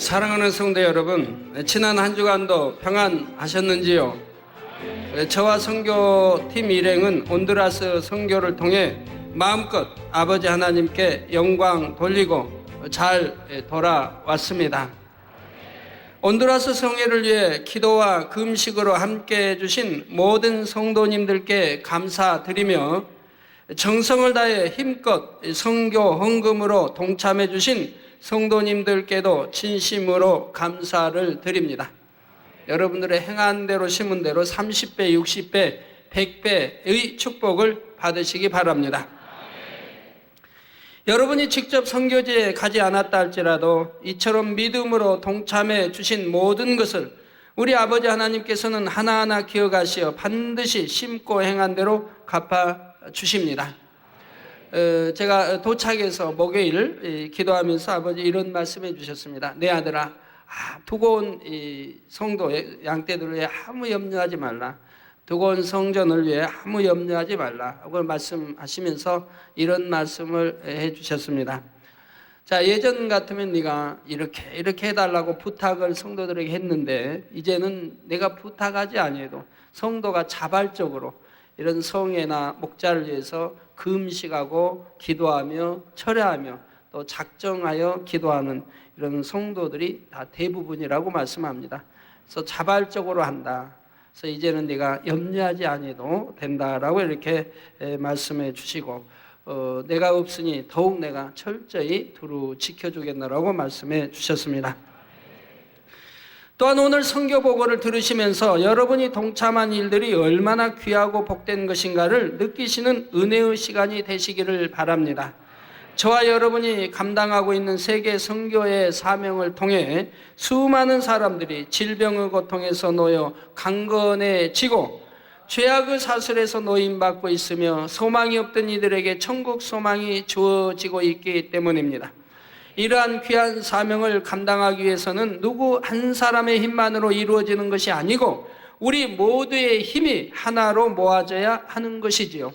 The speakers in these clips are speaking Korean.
사랑하는 성도 여러분, 지난 한 주간도 평안하셨는지요? 저와 선교팀 일행은 온두라스 선교를 통해 마음껏 아버지 하나님께 영광 돌리고 잘 돌아왔습니다. 온두라스 성회를 위해 기도와 금식으로 함께 해주신 모든 성도님들께 감사드리며 정성을 다해 힘껏 선교 헌금으로 동참해 주신 성도님들께도 진심으로 감사를 드립니다. 여러분들의 행한 대로 심은 대로 30배, 60배, 100배의 축복을 받으시기 바랍니다. 여러분이 직접 선교지에 가지 않았다 할지라도 이처럼 믿음으로 동참해 주신 모든 것을 우리 아버지 하나님께서는 하나하나 기억하시어 반드시 심고 행한 대로 갚아 주십니다. 제가 도착해서 목요일 기도하면서 아버지 이런 말씀해 주셨습니다. 내 아들아, 두고 온 성도 양떼들을 위해 아무 염려하지 말라. 두고 온 성전을 위해 아무 염려하지 말라. 그걸 말씀하시면서 이런 말씀을 해 주셨습니다. 자, 예전 같으면 네가 이렇게 해달라고 부탁을 성도들에게 했는데 이제는 내가 부탁하지 아니해도 성도가 자발적으로 이런 성회나 목자를 위해서 금식하고 기도하며 철회하며 또 작정하여 기도하는 이런 성도들이 다 대부분이라고 말씀합니다. 그래서 자발적으로 한다. 그래서 이제는 네가 염려하지 아니해도 된다라고 이렇게 말씀해 주시고 내가 없으니 더욱 내가 철저히 두루 지켜주겠노라고 말씀해 주셨습니다. 또한 오늘 선교 보고를 들으시면서 여러분이 동참한 일들이 얼마나 귀하고 복된 것인가를 느끼시는 은혜의 시간이 되시기를 바랍니다. 저와 여러분이 감당하고 있는 세계 선교의 사명을 통해 수많은 사람들이 질병의 고통에서 놓여 강건해지고 죄악의 사슬에서 노임받고 있으며 소망이 없던 이들에게 천국 소망이 주어지고 있기 때문입니다. 이러한 귀한 사명을 감당하기 위해서는 누구 한 사람의 힘만으로 이루어지는 것이 아니고 우리 모두의 힘이 하나로 모아져야 하는 것이지요.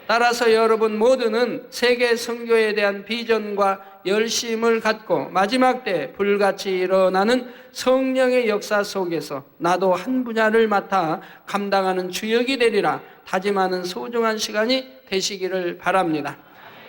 따라서 여러분 모두는 세계 선교에 대한 비전과 열심을 갖고 마지막 때 불같이 일어나는 성령의 역사 속에서 나도 한 분야를 맡아 감당하는 주역이 되리라 다짐하는 소중한 시간이 되시기를 바랍니다.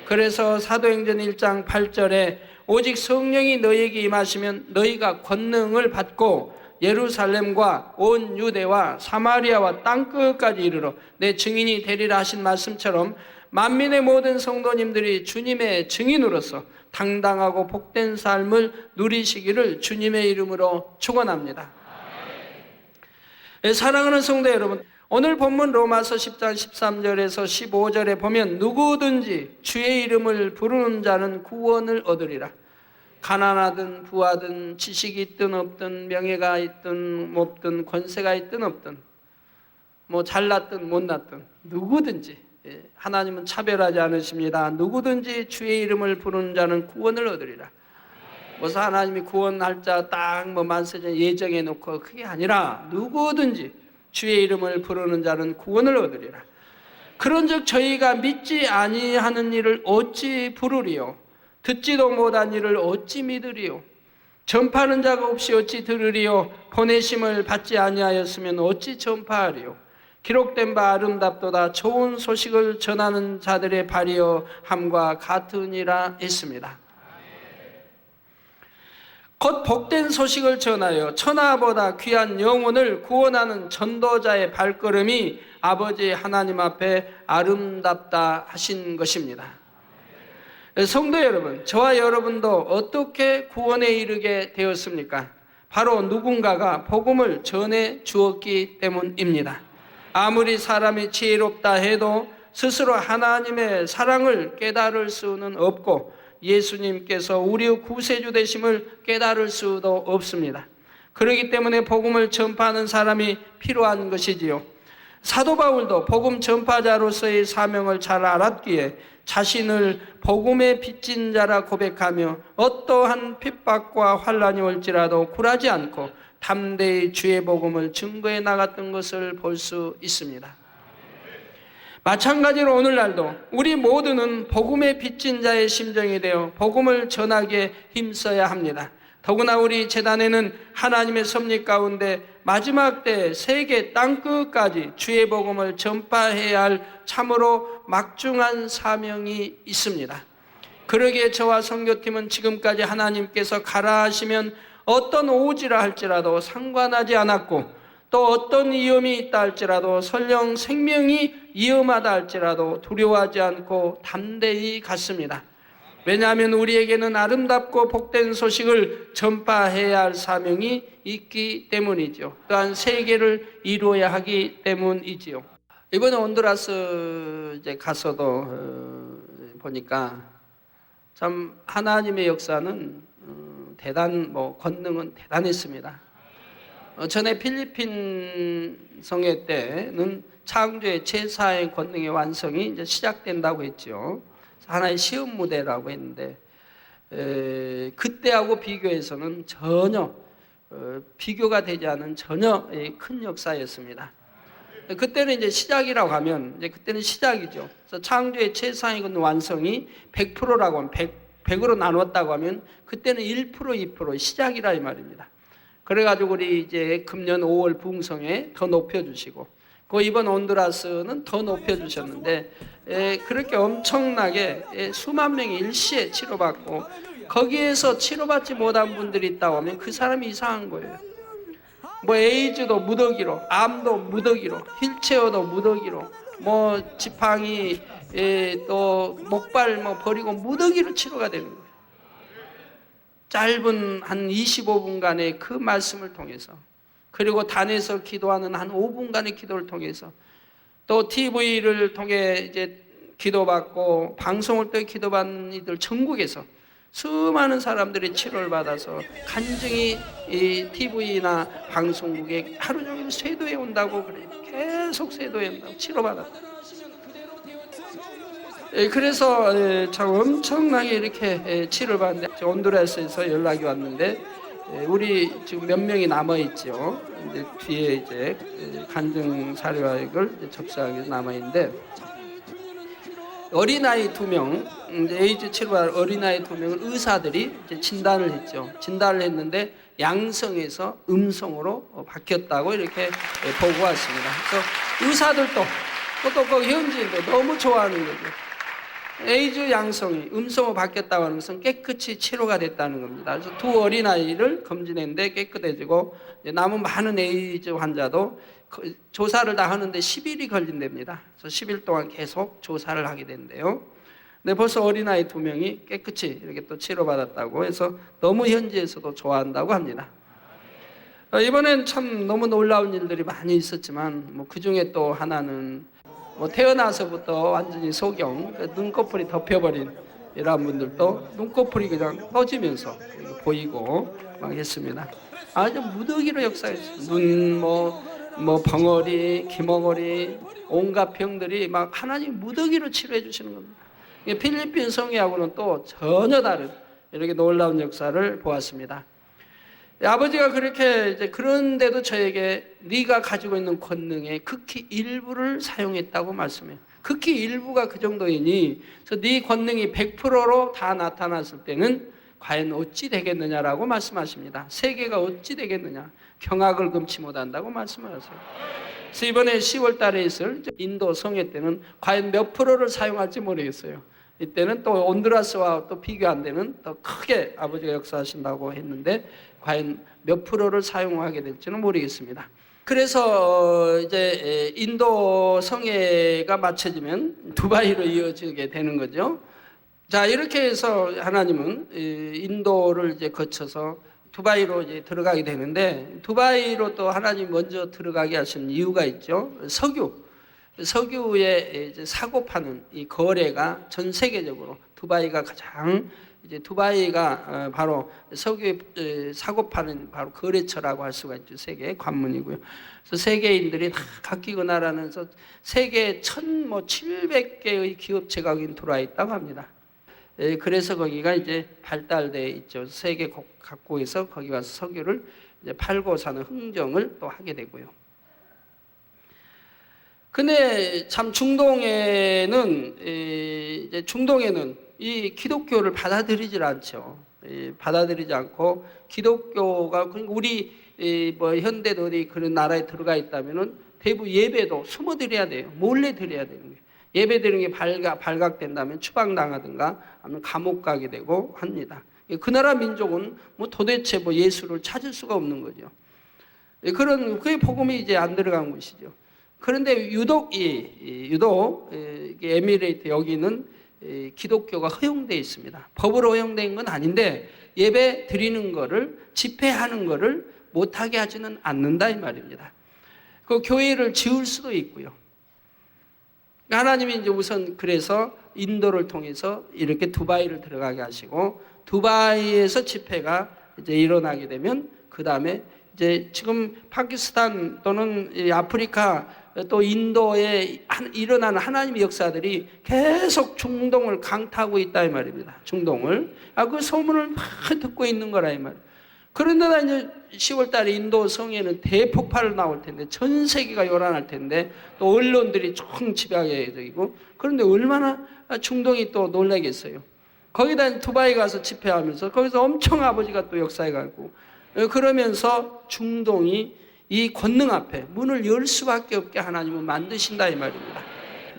그래서 사도행전 1장 8절에 오직 성령이 너희에게 임하시면 너희가 권능을 받고 예루살렘과 온 유대와 사마리아와 땅끝까지 이르러 내 증인이 되리라 하신 말씀처럼 만민의 모든 성도님들이 주님의 증인으로서 당당하고 복된 삶을 누리시기를 주님의 이름으로 축원합니다. 사랑하는 성도 여러분, 오늘 본문 로마서 10장 13절에서 15절에 보면 누구든지 주의 이름을 부르는 자는 구원을 얻으리라. 가난하든 부하든 지식이 있든 없든 명예가 있든 없든 권세가 있든 없든 뭐 잘났든 못났든 누구든지 하나님은 차별하지 않으십니다. 누구든지 주의 이름을 부르는 자는 구원을 얻으리라. 무슨 하나님이 구원할 자 딱 뭐 만세전 예정해 놓고 그게 아니라 누구든지 주의 이름을 부르는 자는 구원을 얻으리라. 그런즉 저희가 믿지 아니하는 일을 어찌 부르리요? 듣지도 못한 일을 어찌 믿으리요? 전파하는 자가 없이 어찌 들으리요? 보내심을 받지 아니하였으면 어찌 전파하리요? 기록된 바 아름답도다 좋은 소식을 전하는 자들의 발이여 함과 같으니라 했습니다. 곧 복된 소식을 전하여 천하보다 귀한 영혼을 구원하는 전도자의 발걸음이 아버지 하나님 앞에 아름답다 하신 것입니다. 성도 여러분, 저와 여러분도 어떻게 구원에 이르게 되었습니까? 바로 누군가가 복음을 전해 주었기 때문입니다. 아무리 사람이 지혜롭다 해도 스스로 하나님의 사랑을 깨달을 수는 없고 예수님께서 우리의 구세주 되심을 깨달을 수도 없습니다. 그렇기 때문에 복음을 전파하는 사람이 필요한 것이지요. 사도 바울도 복음 전파자로서의 사명을 잘 알았기에 자신을 복음에 빚진 자라 고백하며 어떠한 핍박과 환난이 올지라도 굴하지 않고 담대히 주의 복음을 증거해 나갔던 것을 볼 수 있습니다. 마찬가지로 오늘날도 우리 모두는 복음에 빚진 자의 심정이 되어 복음을 전하기에 힘써야 합니다. 더구나 우리 재단에는 하나님의 섭리 가운데 마지막 때 세계 땅끝까지 주의 복음을 전파해야 할 참으로 막중한 사명이 있습니다. 그러기에 저와 선교팀은 지금까지 하나님께서 가라 하시면 어떤 오지라 할지라도 상관하지 않았고, 또 어떤 위험이 있다 할지라도 설령 생명이 위험하다 할지라도 두려워하지 않고 담대히 갔습니다. 왜냐하면 우리에게는 아름답고 복된 소식을 전파해야 할 사명이 있기 때문이죠. 또한 세계를 이루어야 하기 때문이지요. 이번에 온두라스 이제 가서도 보니까 참 하나님의 역사는 권능은 대단했습니다. 전에 필리핀 성회 때는 창조의 제4의 권능의 완성이 이제 시작된다고 했죠. 하나의 시험 무대라고 했는데, 그때하고 비교해서는 전혀 비교가 되지 않은 전혀 큰 역사였습니다. 그때는 이제 시작이라고 하면, 이제 그때는 시작이죠. 그래서 창조의 제4의 권능 완성이 100%라고 하면 100으로 나눴다고 하면 그때는 1%, 2% 시작이라 이 말입니다. 그래가지고 우리 이제 금년 5월 부흥성에 더 높여주시고, 그 이번 온두라스는 더 높여주셨는데, 그렇게 엄청나게 수만 명이 일시에 치료받고, 거기에서 치료받지 못한 분들이 있다고 하면 그 사람이 이상한 거예요. 뭐 에이즈도 무더기로, 암도 무더기로, 휠체어도 무더기로, 뭐 지팡이 또 목발 버리고 무더기로 치료가 되는 거예요. 짧은 한 25분간의 그 말씀을 통해서, 그리고 단에서 기도하는 한 5분간의 기도를 통해서, 또 TV를 통해 이제 기도받고 방송을 통해 기도받는 이들 전국에서 수많은 사람들이 치료를 받아서 간증히 이 TV나 방송국에 하루 종일 쇄도해 온다고 그래요. 계속 쇄도해 온다고 치료받았다. 그래서 참 엄청나게 이렇게 치료를 받는데, 온두라스에서 연락이 왔는데 우리 지금 몇 명이 남아 있죠. 이제 뒤에 이제 간증 사료학을 접수하기 위해서 남아 있는데, 어린아이 2명, 에이즈 치료할 어린아이 2명을 의사들이 이제 진단을 했죠. 진단을 했는데 양성에서 음성으로 바뀌었다고 이렇게 보고 왔습니다. 그래서 의사들도 또 그 현지인도 너무 좋아하는 거죠. 에이즈 양성이 음성으로 바뀌었다고 하는 것은 깨끗이 치료가 됐다는 겁니다. 그래서 2 어린아이를 검진했는데 깨끗해지고, 남은 많은 에이즈 환자도 조사를 다 하는데 10일이 걸린답니다. 그래서 10일 동안 계속 조사를 하게 된대요. 근데 벌써 어린아이 2명이 깨끗이 이렇게 또 치료받았다고 해서 너무 현지에서도 좋아한다고 합니다. 이번엔 참 너무 놀라운 일들이 많이 있었지만, 그 중에 또 하나는 태어나서부터 완전히 소경, 눈꺼풀이 덮여버린 이런 분들도 눈꺼풀이 그냥 떠지면서 보이고 막 했습니다. 아주 무더기로 역사했어요. 눈, 벙어리, 기머거리, 온갖 병들이 막 하나님 무더기로 치료해 주시는 겁니다. 필리핀 성회하고는 또 전혀 다른 이렇게 놀라운 역사를 보았습니다. 아버지가 그렇게 이제 그런데도 저에게 네가 가지고 있는 권능의 극히 일부를 사용했다고 말씀해요. 극히 일부가 그 정도이니, 그래서 네 권능이 100%로 다 나타났을 때는 과연 어찌 되겠느냐라고 말씀하십니다. 세계가 어찌 되겠느냐, 경악을 금치 못한다고 말씀하세요. 그래서 이번에 10월 달에 있을 인도 성회 때는 과연 몇 프로를 사용할지 모르겠어요. 이때는 또 온두라스와 또 비교 안 되는 더 크게 아버지가 역사하신다고 했는데 과연 몇 프로를 사용하게 될지는 모르겠습니다. 그래서 이제 인도 성회가 마쳐지면 두바이로 이어지게 되는 거죠. 자, 이렇게 해서 하나님은 인도를 이제 거쳐서 두바이로 이제 들어가게 되는데, 두바이로 또 하나님 먼저 들어가게 하신 이유가 있죠. 석유에 이제 사고 파는 이 거래가 전 세계적으로 두바이가 가장 이제 두바이가 바로 석유 사고 파는 바로 거래처라고 할 수가 있죠. 세계 관문이고요. 그래서 세계인들이 다 각기 그 나라에서 세계 1,700개의 기업체가 거기 들어와 있다고 합니다. 그래서 거기가 이제 발달되어 있죠. 세계 각국에서 거기 와서 석유를 이제 팔고 사는 흥정을 또 하게 되고요. 근데 참 중동에는 이 기독교를 받아들이질 않죠. 받아들이지 않고 기독교가 우리 뭐 현대도 어디 그런 나라에 들어가 있다면은 대부분 예배도 숨어 드려야 돼요. 몰래 드려야 되는 거예요. 예배 드리는 게 발각된다면 추방당하든가 아니면 감옥 가게 되고 합니다. 그 나라 민족은 뭐 도대체 뭐 예수를 찾을 수가 없는 거죠. 그게 복음이 이제 안 들어간 것이죠. 그런데 유독 에미레이트 여기는 기독교가 허용되어 있습니다. 법으로 허용된 건 아닌데 예배 드리는 거를 집회하는 거를 못하게 하지는 않는다 이 말입니다. 그 교회를 지을 수도 있고요. 하나님이 이제 우선 그래서 인도를 통해서 이렇게 두바이를 들어가게 하시고 두바이에서 집회가 이제 일어나게 되면 그 다음에 이제 지금 파키스탄 또는 아프리카 또 인도에 일어나는 하나님의 역사들이 계속 중동을 강타하고 있다 이 말입니다. 중동을. 그 소문을 막 듣고 있는 거라 이 말이에요. 그런데다 이제 10월 달에 인도 성에는 대폭발 나올 텐데 전 세계가 요란할 텐데 또 언론들이 총 집약해 되고 그런데 얼마나 중동이 또 놀라겠어요. 거기다 두바이 가서 집회하면서 거기서 엄청 아버지가 또 역사해 가고 그러면서 중동이 이 권능 앞에 문을 열 수밖에 없게 하나님은 만드신다 이 말입니다.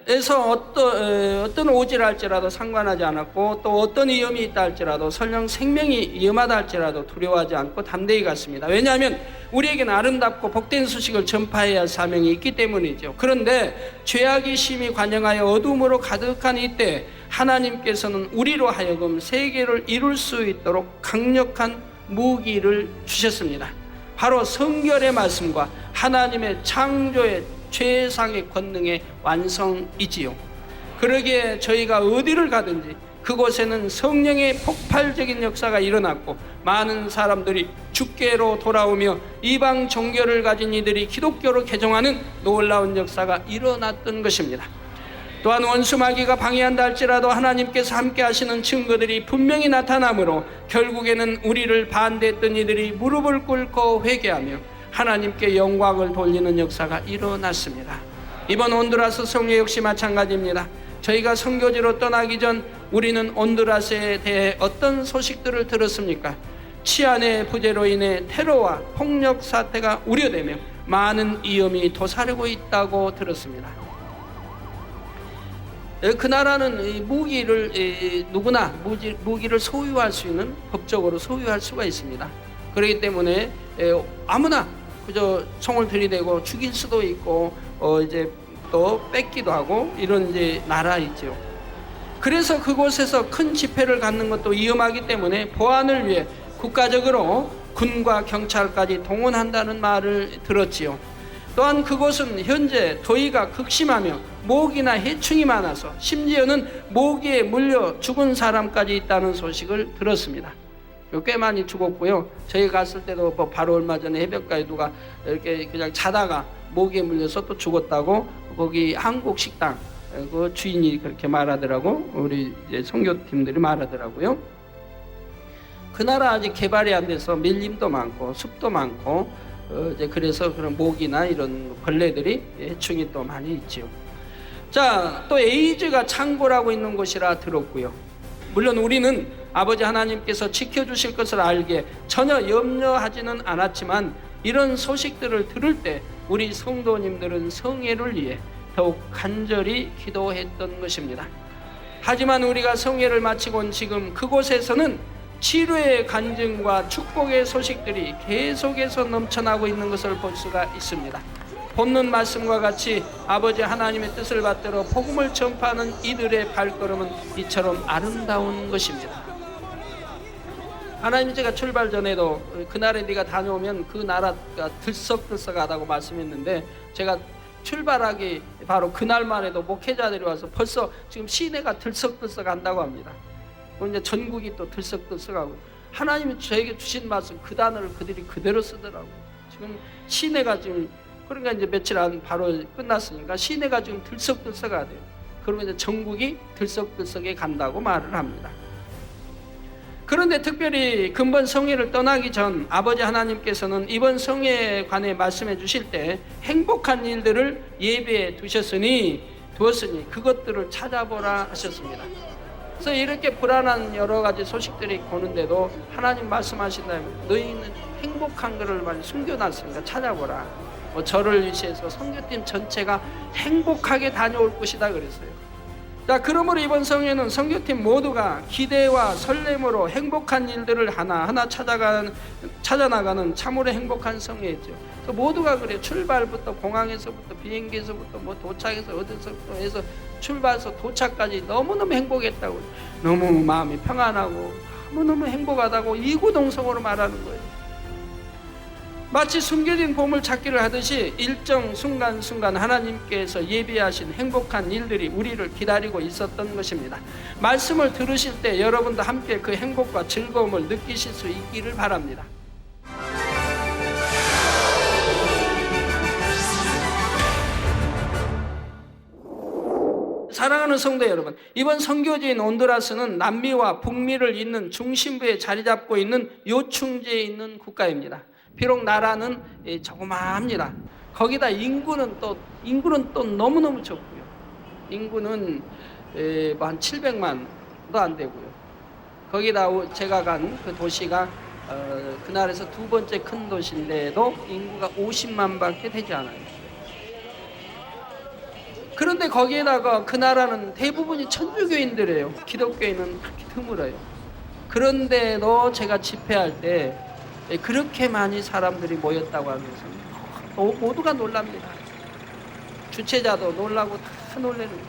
그래서 어떤 오지를 할지라도 상관하지 않았고 또 어떤 위험이 있다 할지라도 설령 생명이 위험하다 할지라도 두려워하지 않고 담대히 갔습니다. 왜냐하면 우리에게는 아름답고 복된 소식을 전파해야 할 사명이 있기 때문이죠. 그런데 죄악이 심히 관영하여 어둠으로 가득한 이때 하나님께서는 우리로 하여금 세계를 이룰 수 있도록 강력한 무기를 주셨습니다. 바로 성결의 말씀과 하나님의 창조의 최상의 권능의 완성이지요. 그러기에 저희가 어디를 가든지 그곳에는 성령의 폭발적인 역사가 일어났고 많은 사람들이 주께로 돌아오며 이방 종교를 가진 이들이 기독교로 개종하는 놀라운 역사가 일어났던 것입니다. 또한 원수 마귀가 방해한다 할지라도 하나님께서 함께 하시는 증거들이 분명히 나타나므로 결국에는 우리를 반대했던 이들이 무릎을 꿇고 회개하며 하나님께 영광을 돌리는 역사가 일어났습니다. 이번 온두라스 성회 역시 마찬가지입니다. 저희가 선교지로 떠나기 전 우리는 온두라스에 대해 어떤 소식들을 들었습니까? 치안의 부재로 인해 테러와 폭력 사태가 우려되며 많은 위험이 도사리고 있다고 들었습니다. 그 나라는 무기를 누구나 무기를 소유할 수 있는 법적으로 소유할 수가 있습니다. 그렇기 때문에 아무나 그저 총을 들이대고 죽일 수도 있고 이제 또 뺏기도 하고 이런 이제 나라 있죠. 그래서 그곳에서 큰 집회를 갖는 것도 위험하기 때문에 보안을 위해 국가적으로 군과 경찰까지 동원한다는 말을 들었지요. 또한 그곳은 현재 더위가 극심하며 모기나 해충이 많아서 심지어는 모기에 물려 죽은 사람까지 있다는 소식을 들었습니다. 꽤 많이 죽었고요. 저희 갔을 때도 바로 얼마 전에 해변가에 누가 이렇게 그냥 자다가 모기에 물려서 또 죽었다고 거기 한국 식당 그 주인이 그렇게 말하더라고. 우리 이제 선교팀들이 말하더라고요. 그 나라 아직 개발이 안 돼서 밀림도 많고 숲도 많고 이제 그래서 그런 모기나 이런 벌레들이 해충이 또 많이 있지요. 자, 또 에이즈가 창궐하고 있는 곳이라 들었고요. 물론 우리는 아버지 하나님께서 지켜주실 것을 알기에 전혀 염려하지는 않았지만 이런 소식들을 들을 때 우리 성도님들은 성회를 위해 더욱 간절히 기도했던 것입니다. 하지만 우리가 성회를 마치고 온 지금 그곳에서는 치료의 간증과 축복의 소식들이 계속해서 넘쳐나고 있는 것을 볼 수가 있습니다. 본문 말씀과 같이 아버지 하나님의 뜻을 받들어 복음을 전파하는 이들의 발걸음은 이처럼 아름다운 것입니다. 하나님이 제가 출발 전에도 그날에 네가 다녀오면 그 나라가 들썩들썩하다고 말씀했는데 제가 출발하기 바로 그날만 해도 목회자들이 와서 벌써 지금 시내가 들썩들썩한다고 합니다. 이제 전국이 또 들썩들썩하고 하나님이 저에게 주신 말씀 그 단어를 그들이 그대로 쓰더라고요. 지금 시내가 지금 그러니까 이제 며칠 안 바로 끝났으니까 시내가 지금 들썩들썩하대요. 그러면 이제 전국이 들썩들썩해 간다고 말을 합니다. 그런데 특별히 근본 성회를 떠나기 전 아버지 하나님께서는 이번 성회에 관해 말씀해 주실 때 행복한 일들을 예배에 두었으니 그것들을 찾아보라 하셨습니다. 그래서 이렇게 불안한 여러 가지 소식들이 오는데도 하나님 말씀하신다면 너희는 행복한 것을 많이 숨겨놨으니까 찾아보라. 저를 위시해서 선교팀 전체가 행복하게 다녀올 것이다 그랬어요. 자, 그러므로 이번 성회는 선교팀 모두가 기대와 설렘으로 행복한 일들을 하나하나 찾아나가는 참으로 행복한 성회였죠. 그래서 모두가 그래요. 출발부터 공항에서부터 비행기에서부터 도착해서 어디서부터 해서 출발해서 도착까지 너무너무 행복했다고, 너무 마음이 평안하고 너무너무 행복하다고 이구동성으로 말하는 거예요. 마치 숨겨진 보물 찾기를 하듯이 일정 순간순간 하나님께서 예비하신 행복한 일들이 우리를 기다리고 있었던 것입니다. 말씀을 들으실 때 여러분도 함께 그 행복과 즐거움을 느끼실 수 있기를 바랍니다. 사랑하는 성도 여러분, 이번 선교지인 온두라스는 남미와 북미를 잇는 중심부에 자리 잡고 있는 요충지에 있는 국가입니다. 비록 나라는 조그마합니다. 거기다 인구는 또 너무너무 적고요. 인구는 한 700만도 안 되고요. 거기다 제가 간 그 도시가 그 나라에서 두 번째 큰 도시인데도 인구가 50만밖에 되지 않아요. 그런데 거기에다가 그 나라는 대부분이 천주교인들이에요. 기독교인은 그렇게 드물어요. 그런데도 제가 집회할 때 그렇게 많이 사람들이 모였다고 하면서 모두가 놀랍니다. 주최자도 놀라고 다 놀라는 거예요.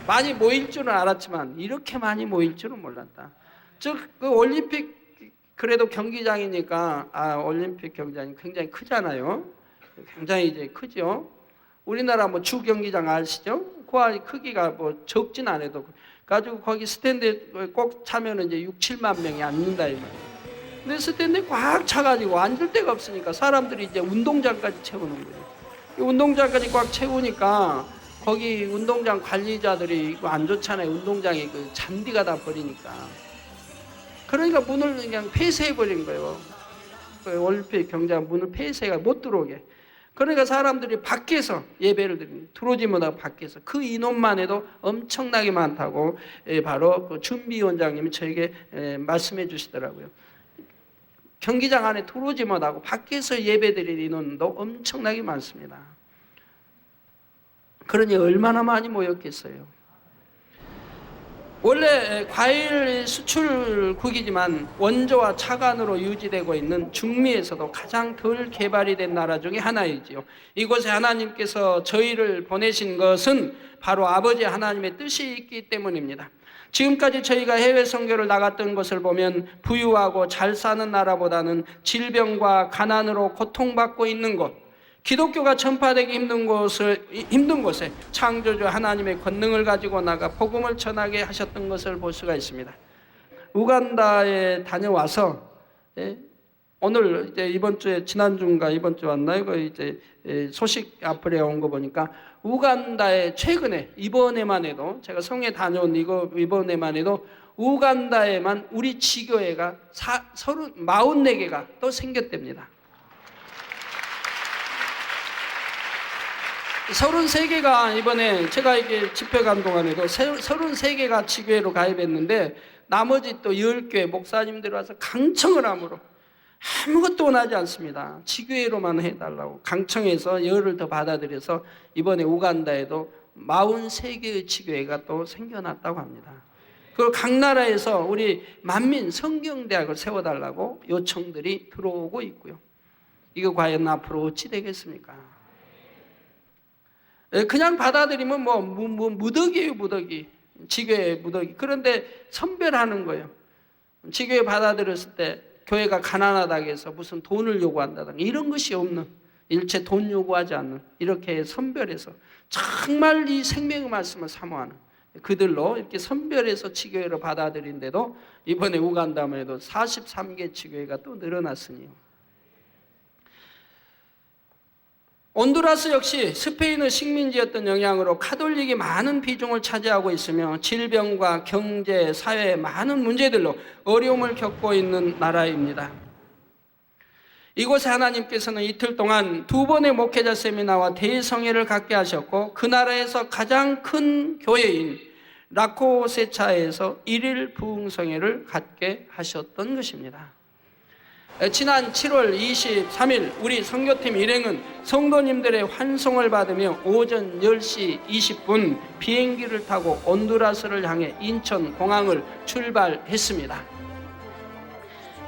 많이 모일 줄은 알았지만 이렇게 많이 모일 줄은 몰랐다. 즉 그 올림픽 그래도 경기장이니까 올림픽 경기장이 굉장히 크잖아요. 굉장히 이제 크죠. 우리나라 주 경기장 아시죠? 그 크기가 적진 않아도 가지고 거기 스탠드에 꼭 차면은 이제 6, 7만 명이 앉는다 이 말이에요. 근데 스탠드에 꽉 차가지고 앉을 데가 없으니까 사람들이 이제 운동장까지 채우는 거예요. 운동장까지 꽉 채우니까 거기 운동장 관리자들이 이거 안 좋잖아요. 운동장에 그 잔디가 다 버리니까. 그러니까 문을 그냥 폐쇄해 버린 거예요. 그 올림픽 경기장 문을 폐쇄가 못 들어오게. 그러니까 사람들이 밖에서 예배를 드립니다. 들어오지 못하고 밖에서. 그 인원만 해도 엄청나게 많다고 바로 그 준비위원장님이 저에게 말씀해 주시더라고요. 경기장 안에 들어오지 못하고 밖에서 예배 드릴 인원도 엄청나게 많습니다. 그러니 얼마나 많이 모였겠어요. 원래 과일 수출국이지만 원조와 차관으로 유지되고 있는 중미에서도 가장 덜 개발이 된 나라 중에 하나이지요. 이곳에 하나님께서 저희를 보내신 것은 바로 아버지 하나님의 뜻이 있기 때문입니다. 지금까지 저희가 해외 선교를 나갔던 것을 보면 부유하고 잘 사는 나라보다는 질병과 가난으로 고통받고 있는 곳, 기독교가 전파되기 힘든 곳에 창조주 하나님의 권능을 가지고 나가 복음을 전하게 하셨던 것을 볼 수가 있습니다. 우간다에 다녀와서 오늘 이제 이번 주에 지난주인가 이번 주 왔나요? 그 이제 소식 앞으로 온 거 보니까 우간다에 최근에 이번에만 해도 제가 성에 다녀온 이번에만 해도 우간다에만 우리 지교회가 44개가 또 생겼답니다. 33개가 이번에 제가 이게 집회 간 동안에도 33개가 지교회로 가입했는데 나머지 또 10교회 목사님들이 와서 강청을 함으로 아무것도 원하지 않습니다. 지교회로만 해달라고 강청해서 열을 더 받아들여서 이번에 우간다에도 43개의 지교회가 또 생겨났다고 합니다. 그리고 각 나라에서 우리 만민 성경대학을 세워달라고 요청들이 들어오고 있고요. 이거 과연 앞으로 어찌 되겠습니까? 그냥 받아들이면 무덕이에요, 무덕이. 지교회 무덕이. 그런데 선별하는 거예요. 지교회 받아들였을 때 교회가 가난하다고 해서 무슨 돈을 요구한다든가 이런 것이 없는, 일체 돈 요구하지 않는, 이렇게 선별해서 정말 이 생명의 말씀을 사모하는 그들로 이렇게 선별해서 지교회로 받아들인데도 이번에 우간다만 해도 43개 지교회가 또 늘어났으니요. 온두라스 역시 스페인의 식민지였던 영향으로 카톨릭이 많은 비중을 차지하고 있으며 질병과 경제, 사회 많은 문제들로 어려움을 겪고 있는 나라입니다. 이곳에 하나님께서는 이틀 동안 2번의 목회자 세미나와 대성회를 갖게 하셨고 그 나라에서 가장 큰 교회인 라코세차에서 1일 부흥성회를 갖게 하셨던 것입니다. 지난 7월 23일 우리 선교팀 일행은 성도님들의 환송을 받으며 오전 10시 20분 비행기를 타고 온두라스를 향해 인천공항을 출발했습니다.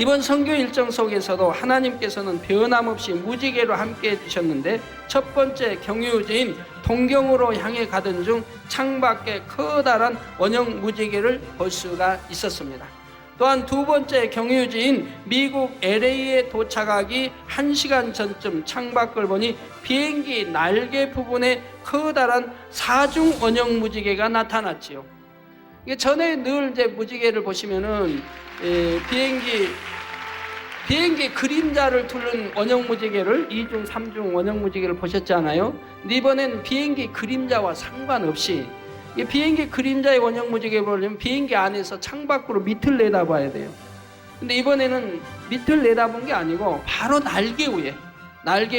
이번 선교 일정 속에서도 하나님께서는 변함없이 무지개로 함께 해주셨는데, 첫 번째 경유지인 동경으로 향해 가던 중 창밖에 커다란 원형 무지개를 볼 수가 있었습니다. 또한 두 번째 경유지인 미국 LA에 도착하기 1시간 전쯤 창밖을 보니 비행기 날개 부분에 커다란 사중 원형 무지개가 나타났지요. 이게 전에 늘 이제 무지개를 보시면은 비행기 그림자를 두른 원형 무지개를 2중, 3중 원형 무지개를 보셨잖아요. 근데 이번엔 비행기 그림자와 상관없이 비행기 그림자의 원형 무지개 보려면 비행기 안에서 창밖으로 밑을 내다봐야 돼요. 근데 이번에는 밑을 내다본 게 아니고 바로 날개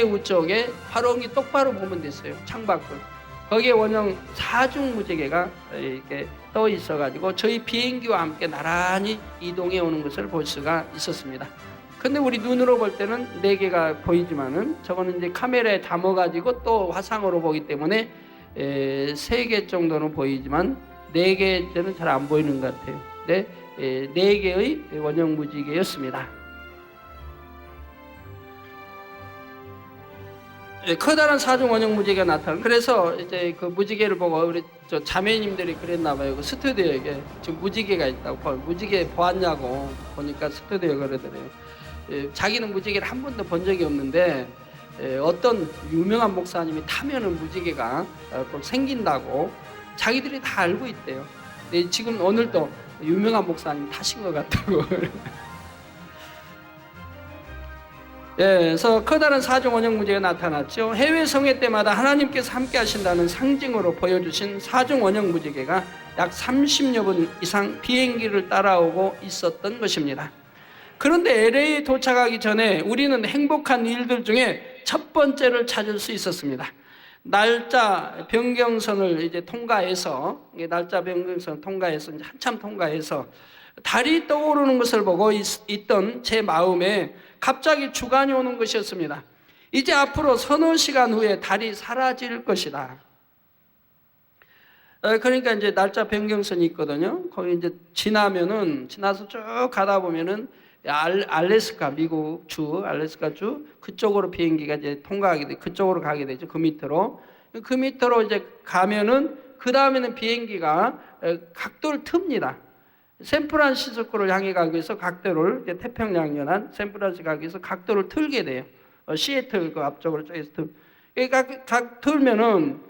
우 쪽에 바로 똑바로 보면 됐어요. 창밖을. 거기에 원형 사중 무지개가 이렇게 떠 있어가지고 저희 비행기와 함께 나란히 이동해 오는 것을 볼 수가 있었습니다. 근데 우리 눈으로 볼 때는 4개가 보이지만은 저거는 이제 카메라에 담아가지고 또 화상으로 보기 때문에 3개 정도는 보이지만 4개는 잘 안 보이는 것 같아요. 네, 4개의 원형 무지개였습니다. 커다란 사중 원형 무지개가 나타나. 그래서 이제 그 무지개를 보고 우리 저 자매님들이 그랬나 봐요. 그 스튜디오에 지금 무지개가 있다고, 무지개 보았냐고 보니까 스튜디오에 그러더래요. 자기는 무지개를 한 번도 본 적이 없는데 어떤 유명한 목사님이 타면은 무지개가 또 생긴다고 자기들이 다 알고 있대요. 근데 지금 오늘도 유명한 목사님 타신 것 같다고. 그래서 커다란 사중 원형 무지개가 나타났죠. 해외 성회 때마다 하나님께서 함께 하신다는 상징으로 보여주신 사중 원형 무지개가 약 30여 분 이상 비행기를 따라오고 있었던 것입니다. 그런데 LA에 도착하기 전에 우리는 행복한 일들 중에 첫 번째를 찾을 수 있었습니다. 날짜 변경선을 이제 통과해서 한참 통과해서 달이 떠오르는 것을 보고 있던 제 마음에 갑자기 주간이 오는 것이었습니다. 이제 앞으로 서너 시간 후에 달이 사라질 것이다. 그러니까 이제 날짜 변경선이 있거든요. 거기 이제 지나서 쭉 가다 보면은 알래스카, 미국 주, 알래스카 주 그쪽으로 비행기가 이제 통과하게 돼, 그쪽으로 가게 되죠. 그 밑으로 이제 가면은 그 다음에는 비행기가 각도를 틉니다. 샌프란시스코를 향해 가기 위해서 각도를, 태평양 연안 샌프란시스코 가기 위해서 각도를 틀게 돼요. 시애틀 그 앞쪽으로 쪽에서 틀면은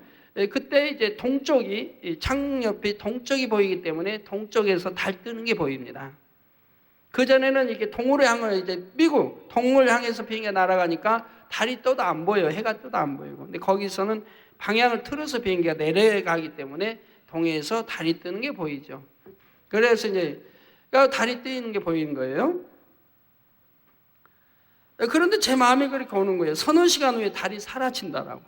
그때 이제 동쪽이, 창 옆이 동쪽이 보이기 때문에 동쪽에서 달 뜨는 게 보입니다. 그 전에는 이렇게 동으로 향해, 이제 미국 동을 향해서 비행기가 날아가니까 달이 떠도 안 보여요. 해가 떠도 안 보이고. 근데 거기서는 방향을 틀어서 비행기가 내려가기 때문에 동해에서 달이 뜨는 게 보이죠. 그래서 이제 달이 뜨는 게 보이는 거예요. 그런데 제 마음에 그렇게 오는 거예요. 서너 시간 후에 달이 사라진다라고.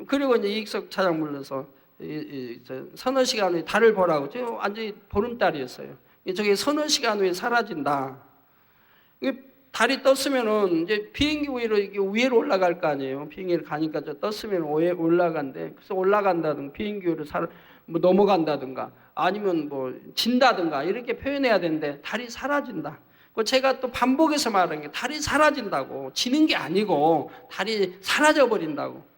그리고 이제 이익석 차장 불러서 서너 시간 후에 달을 보라고. 완전히 보름달이었어요. 저게 서너 시간 후에 사라진다. 달이 떴으면은 이제 비행기 위로 올라갈 거 아니에요. 비행기를 가니까 떴으면 위에 올라간대. 그래서 올라간다든가 비행기 위로 뭐 넘어간다든가 아니면 뭐 진다든가 이렇게 표현해야 되는데 달이 사라진다. 제가 또 반복해서 말하는 게 달이 사라진다고, 지는 게 아니고 달이 사라져 버린다고.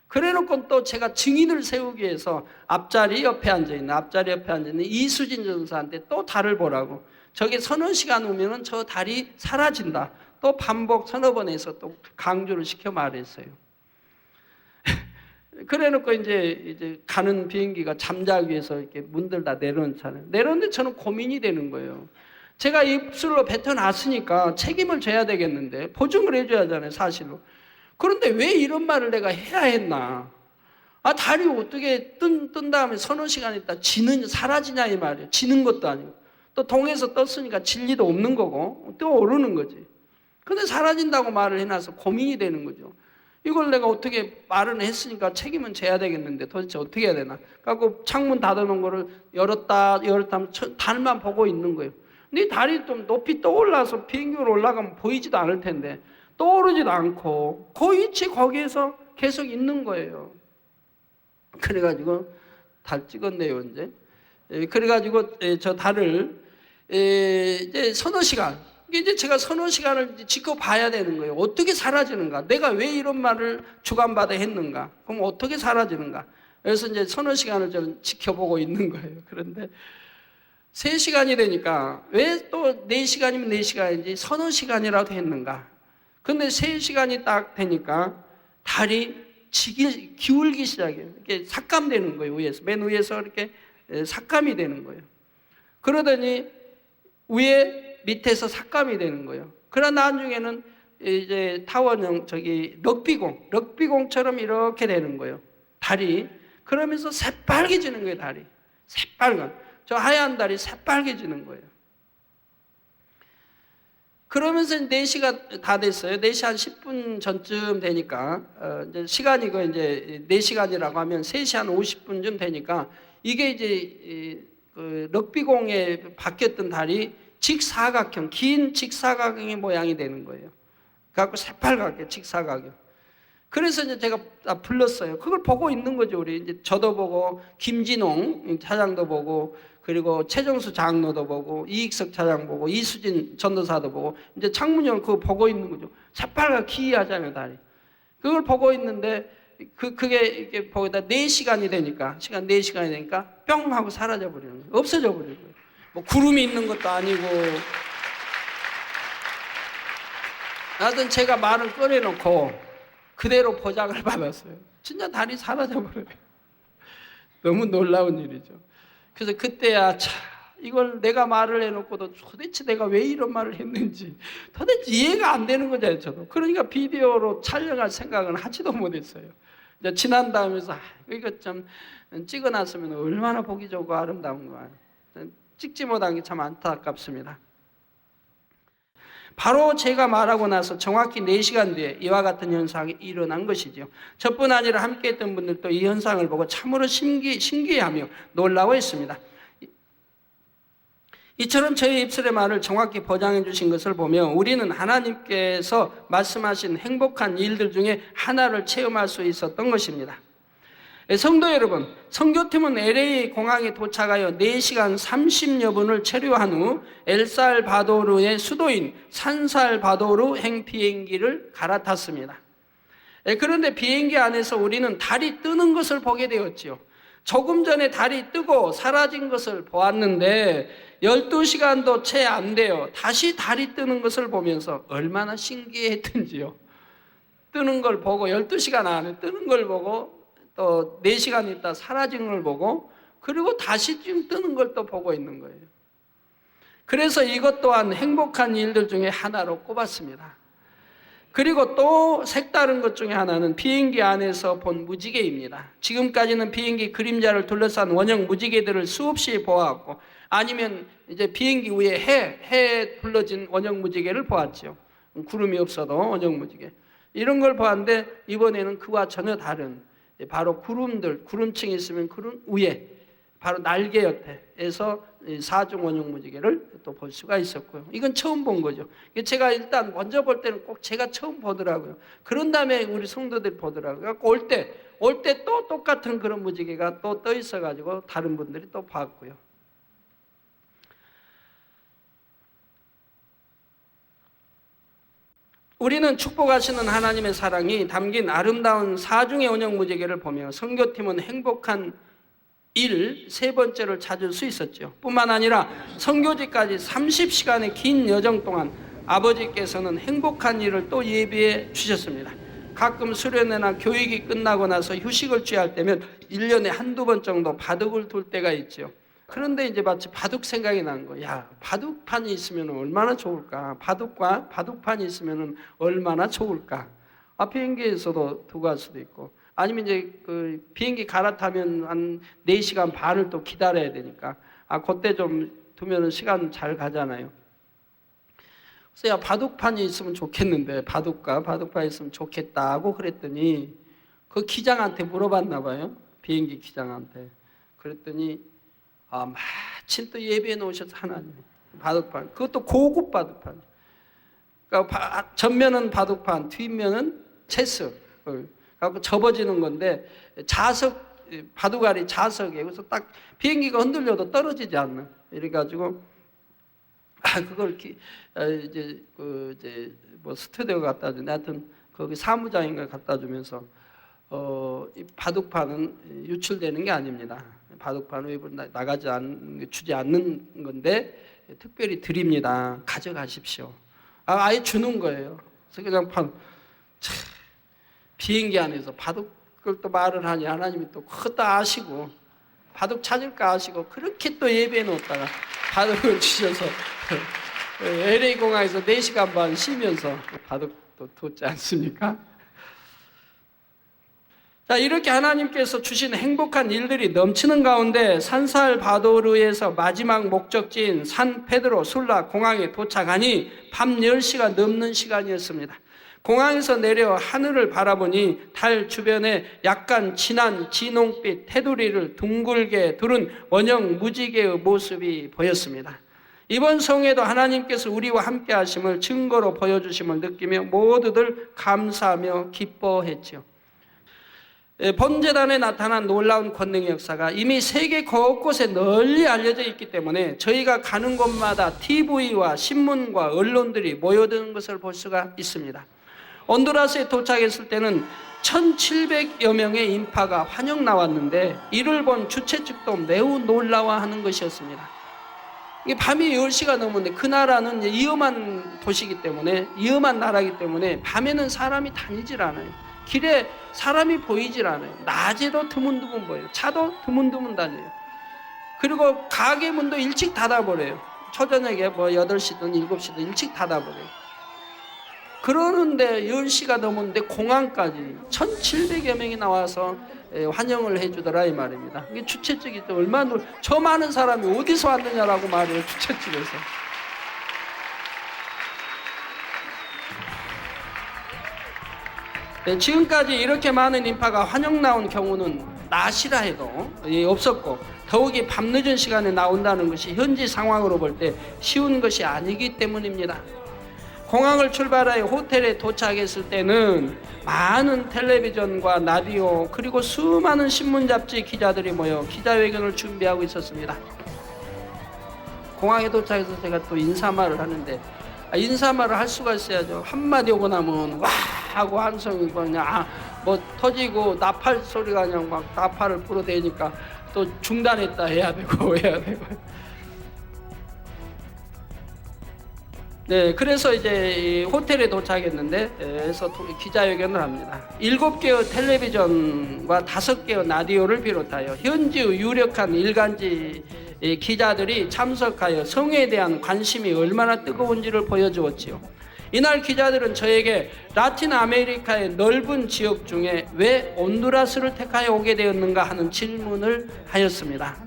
그래놓고 또 제가 증인을 세우기 위해서 앞자리 옆에 앉아있는 이수진 전사한테 또 달을 보라고. 저게 서너 시간 오면은 저 달이 사라진다. 또 반복 서너 번 해서 또 강조를 시켜 말했어요. 그래놓고 이제 가는 비행기가 잠자기 위해서 이렇게 문들 다 내려놓잖아요. 내려놓는데 저는 고민이 되는 거예요. 제가 입술로 뱉어놨으니까 책임을 져야 되겠는데, 보증을 해줘야 하잖아요, 사실로. 그런데 왜 이런 말을 내가 해야 했나? 달이 어떻게 뜬 다음에 서너 시간 있다 사라지냐 이 말이에요. 지는 것도 아니고. 또 동에서 떴으니까 질 리도 없는 거고 또 오르는 거지. 근데 사라진다고 말을 해놔서 고민이 되는 거죠. 이걸 내가 어떻게 말은 했으니까 책임은 져야 되겠는데 도대체 어떻게 해야 되나? 그래갖고 창문 닫아놓은 거를 열었다 하면 달만 보고 있는 거예요. 근데 달이 좀 높이 떠올라서 비행기로 올라가면 보이지도 않을 텐데 떠오르지도 않고 그 위치 거기에서 계속 있는 거예요. 그래가지고 달 찍었네요 이제. 그래가지고 저 달을 이제 서너 시간, 이제 제가 서너 시간을 지켜봐야 되는 거예요. 어떻게 사라지는가? 내가 왜 이런 말을 주관받아 했는가? 그럼 어떻게 사라지는가? 그래서 이제 서너 시간을 저는 지켜보고 있는 거예요. 그런데 3시간이 되니까 왜 또 4시간이면 4시간인지 서너 시간이라도 했는가? 근데 3시간이 딱 되니까 달이 기울기 시작해요. 이렇게 삭감되는 거예요. 위에서. 맨 위에서 이렇게 삭감이 되는 거예요. 그러더니 위에 밑에서 삭감이 되는 거예요. 그러나 나중에는 이제 타원형 럭비공처럼 이렇게 되는 거예요. 달이. 그러면서 새빨개지는 거예요, 달이. 새빨간. 저 하얀 달이 새빨개지는 거예요. 그러면서 4시가 다 됐어요. 4시 한 10분 전쯤 되니까, 이제 시간이 이제 4시간이라고 하면 3시 한 50분쯤 되니까 이게 이제 그 럭비공에 바뀌었던 달이 직사각형, 긴 직사각형의 모양이 되는 거예요. 그래갖고 새빨갛게 직사각형. 그래서 이제 제가 불렀어요. 그걸 보고 있는 거죠, 우리. 이제 저도 보고, 김진홍 차장도 보고, 그리고 최정수 장로도 보고, 이익석 차장 보고, 이수진 전도사도 보고, 이제 창문열 그거 보고 있는 거죠. 새빨갛게 기이하잖아요, 달이. 그걸 보고 있는데, 그게 이렇게 보다 4시간이 되니까, 시간 4시간이 되니까, 뿅 하고 사라져 버리는 거예요. 없어져 버리는 거예요. 뭐, 구름이 있는 것도 아니고, 하여튼 제가 말을 꺼내놓고, 그대로 포장을 받았어요. 진짜 달이 사라져 버려요. 너무 놀라운 일이죠. 그래서 그때야 이걸 내가 말을 해놓고도 도대체 내가 왜 이런 말을 했는지 도대체 이해가 안 되는 거잖아요, 저도. 그러니까 비디오로 촬영할 생각은 하지도 못했어요. 이제 지난 다음에서 이거 좀 찍어놨으면 얼마나 보기 좋고 아름다운 거야. 찍지 못한 게 참 안타깝습니다. 바로 제가 말하고 나서 정확히 4시간 뒤에 이와 같은 현상이 일어난 것이죠. 저뿐 아니라 함께했던 분들도 이 현상을 보고 참으로 신기해하며 놀라워했습니다. 이처럼 저의 입술의 말을 정확히 포장해 주신 것을 보며 우리는 하나님께서 말씀하신 행복한 일들 중에 하나를 체험할 수 있었던 것입니다. 성도 여러분, 선교팀은 LA 공항에 도착하여 4시간 30여 분을 체류한 후 엘살바도르의 수도인 산살바도르 행 비행기를 갈아탔습니다. 그런데 비행기 안에서 우리는 달이 뜨는 것을 보게 되었지요. 조금 전에 달이 뜨고 사라진 것을 보았는데 12시간도 채 안 돼요. 다시 달이 뜨는 것을 보면서 얼마나 신기했던지요. 뜨는 걸 보고 12시간 안에 뜨는 걸 보고 또 4시간 있다 사라진 걸 보고 그리고 다시 지금 뜨는 걸 또 보고 있는 거예요. 그래서 이것 또한 행복한 일들 중에 하나로 꼽았습니다. 그리고 또 색다른 것 중에 하나는 비행기 안에서 본 무지개입니다. 지금까지는 비행기 그림자를 둘러싼 원형 무지개들을 수없이 보았고 아니면 이제 비행기 위에 해에 둘러진 원형 무지개를 보았죠. 구름이 없어도 원형 무지개. 이런 걸 보았는데 이번에는 그와 전혀 다른 바로 구름층이 있으면 구름 위에 바로 날개 옆에서 사중 원형 무지개를 또 볼 수가 있었고요. 이건 처음 본 거죠. 제가 일단 먼저 볼 때는 꼭 제가 처음 보더라고요. 그런 다음에 우리 성도들이 보더라고요. 올 때 또 똑같은 그런 무지개가 또 떠 있어가지고 다른 분들이 또 봤고요. 우리는 축복하시는 하나님의 사랑이 담긴 아름다운 사중의 원형 무지개를 보며 선교팀은 행복한 일 3번째를 찾을 수 있었죠. 뿐만 아니라 선교지까지 30시간의 긴 여정 동안 아버지께서는 행복한 일을 또 예비해 주셨습니다. 가끔 수련회나 교육이 끝나고 나서 휴식을 취할 때면 1년에 한두 번 정도 바둑을 둘 때가 있죠. 그런데 이제 마치 바둑 생각이 나는 거야. 야, 바둑판이 있으면 얼마나 좋을까? 바둑판이 있으면 얼마나 좋을까? 비행기에서도 두고 갈 수도 있고. 아니면 이제 그 비행기 갈아타면 한 4시간 반을 또 기다려야 되니까. 그때 좀 두면은 시간 잘 가잖아요. 그래서 야, 바둑판이 있으면 좋겠는데, 바둑판이 있으면 좋겠다고 그랬더니 그 기장한테 물어봤나 봐요. 비행기 기장한테. 그랬더니 마침 또 예배해 놓으셔서 하나님 바둑판, 그것도 고급 바둑판. 그러니까 전면은 바둑판, 뒷면은 체스. 갖고 접어지는 건데 바둑알이 자석이에요. 그래서 딱 비행기가 흔들려도 떨어지지 않는. 이래가지고 그걸 이제 뭐 스튜디오 갖다 주네. 하여튼 거기 사무장인가 갖다 주면서 이 바둑판은 유출되는 게 아닙니다. 바둑판 외부로 주지 않는 건데 특별히 드립니다. 가져가십시오. 아예 주는 거예요. 그래서 그냥 비행기 안에서 바둑을 또 말을 하니 하나님이 또 그것도 아시고 바둑 찾을까 아시고 그렇게 또 예배해 놓았다가 바둑을 주셔서 LA 공항에서 4시간 반 쉬면서 바둑도 뒀지 않습니까? 자, 이렇게 하나님께서 주신 행복한 일들이 넘치는 가운데 산살 바도르에서 마지막 목적지인 산 페드로 술라 공항에 도착하니 밤 10시가 넘는 시간이었습니다. 공항에서 내려 하늘을 바라보니 달 주변에 약간 진한 진홍빛 테두리를 둥글게 두른 원형 무지개의 모습이 보였습니다. 이번 성에도 하나님께서 우리와 함께 하심을 증거로 보여주심을 느끼며 모두들 감사하며 기뻐했죠. 번제단에 나타난 놀라운 권능의 역사가 이미 세계 곳곳에 널리 알려져 있기 때문에 저희가 가는 곳마다 TV와 신문과 언론들이 모여드는 것을 볼 수가 있습니다. 온두라스에 도착했을 때는 1700여 명의 인파가 환영 나왔는데 이를 본 주최 측도 매우 놀라워하는 것이었습니다. 이게 밤이 10시가 넘었는데 그 나라는 위험한 도시이기 때문에, 위험한 나라이기 때문에 밤에는 사람이 다니질 않아요. 길에 사람이 보이질 않아요. 낮에도 드문드문 보여요. 차도 드문드문 다녀요. 그리고 가게 문도 일찍 닫아버려요. 초저녁에 8시든 7시든 일찍 닫아버려요. 그러는데 10시가 넘었는데 공항까지 1700여 명이 나와서 환영을 해주더라 이 말입니다. 이게 주최 측이 또 얼마나 저 많은 사람이 어디서 왔느냐라고 말해요. 주최 측에서. 네, 지금까지 이렇게 많은 인파가 환영 나온 경우는 낮이라 해도 없었고 더욱이 밤늦은 시간에 나온다는 것이 현지 상황으로 볼 때 쉬운 것이 아니기 때문입니다. 공항을 출발하여 호텔에 도착했을 때는 많은 텔레비전과 라디오 그리고 수많은 신문 잡지 기자들이 모여 기자회견을 준비하고 있었습니다. 공항에 도착해서 제가 또 인사말을 하는데 인사말을 할 수가 있어야죠. 한마디 오고 나면 와 하고 함성이 그냥 터지고 나팔 소리가 그냥 막 나팔을 불어대니까 또 중단했다 해야 되고. 네, 그래서 이제 호텔에 도착했는데, 그래서 기자회견을 합니다. 7개의 텔레비전과 5개의 라디오를 비롯하여 현지의 유력한 일간지 기자들이 참석하여 성에 대한 관심이 얼마나 뜨거운지를 보여주었지요. 이날 기자들은 저에게 라틴 아메리카의 넓은 지역 중에 왜 온두라스를 택하여 오게 되었는가 하는 질문을 하였습니다.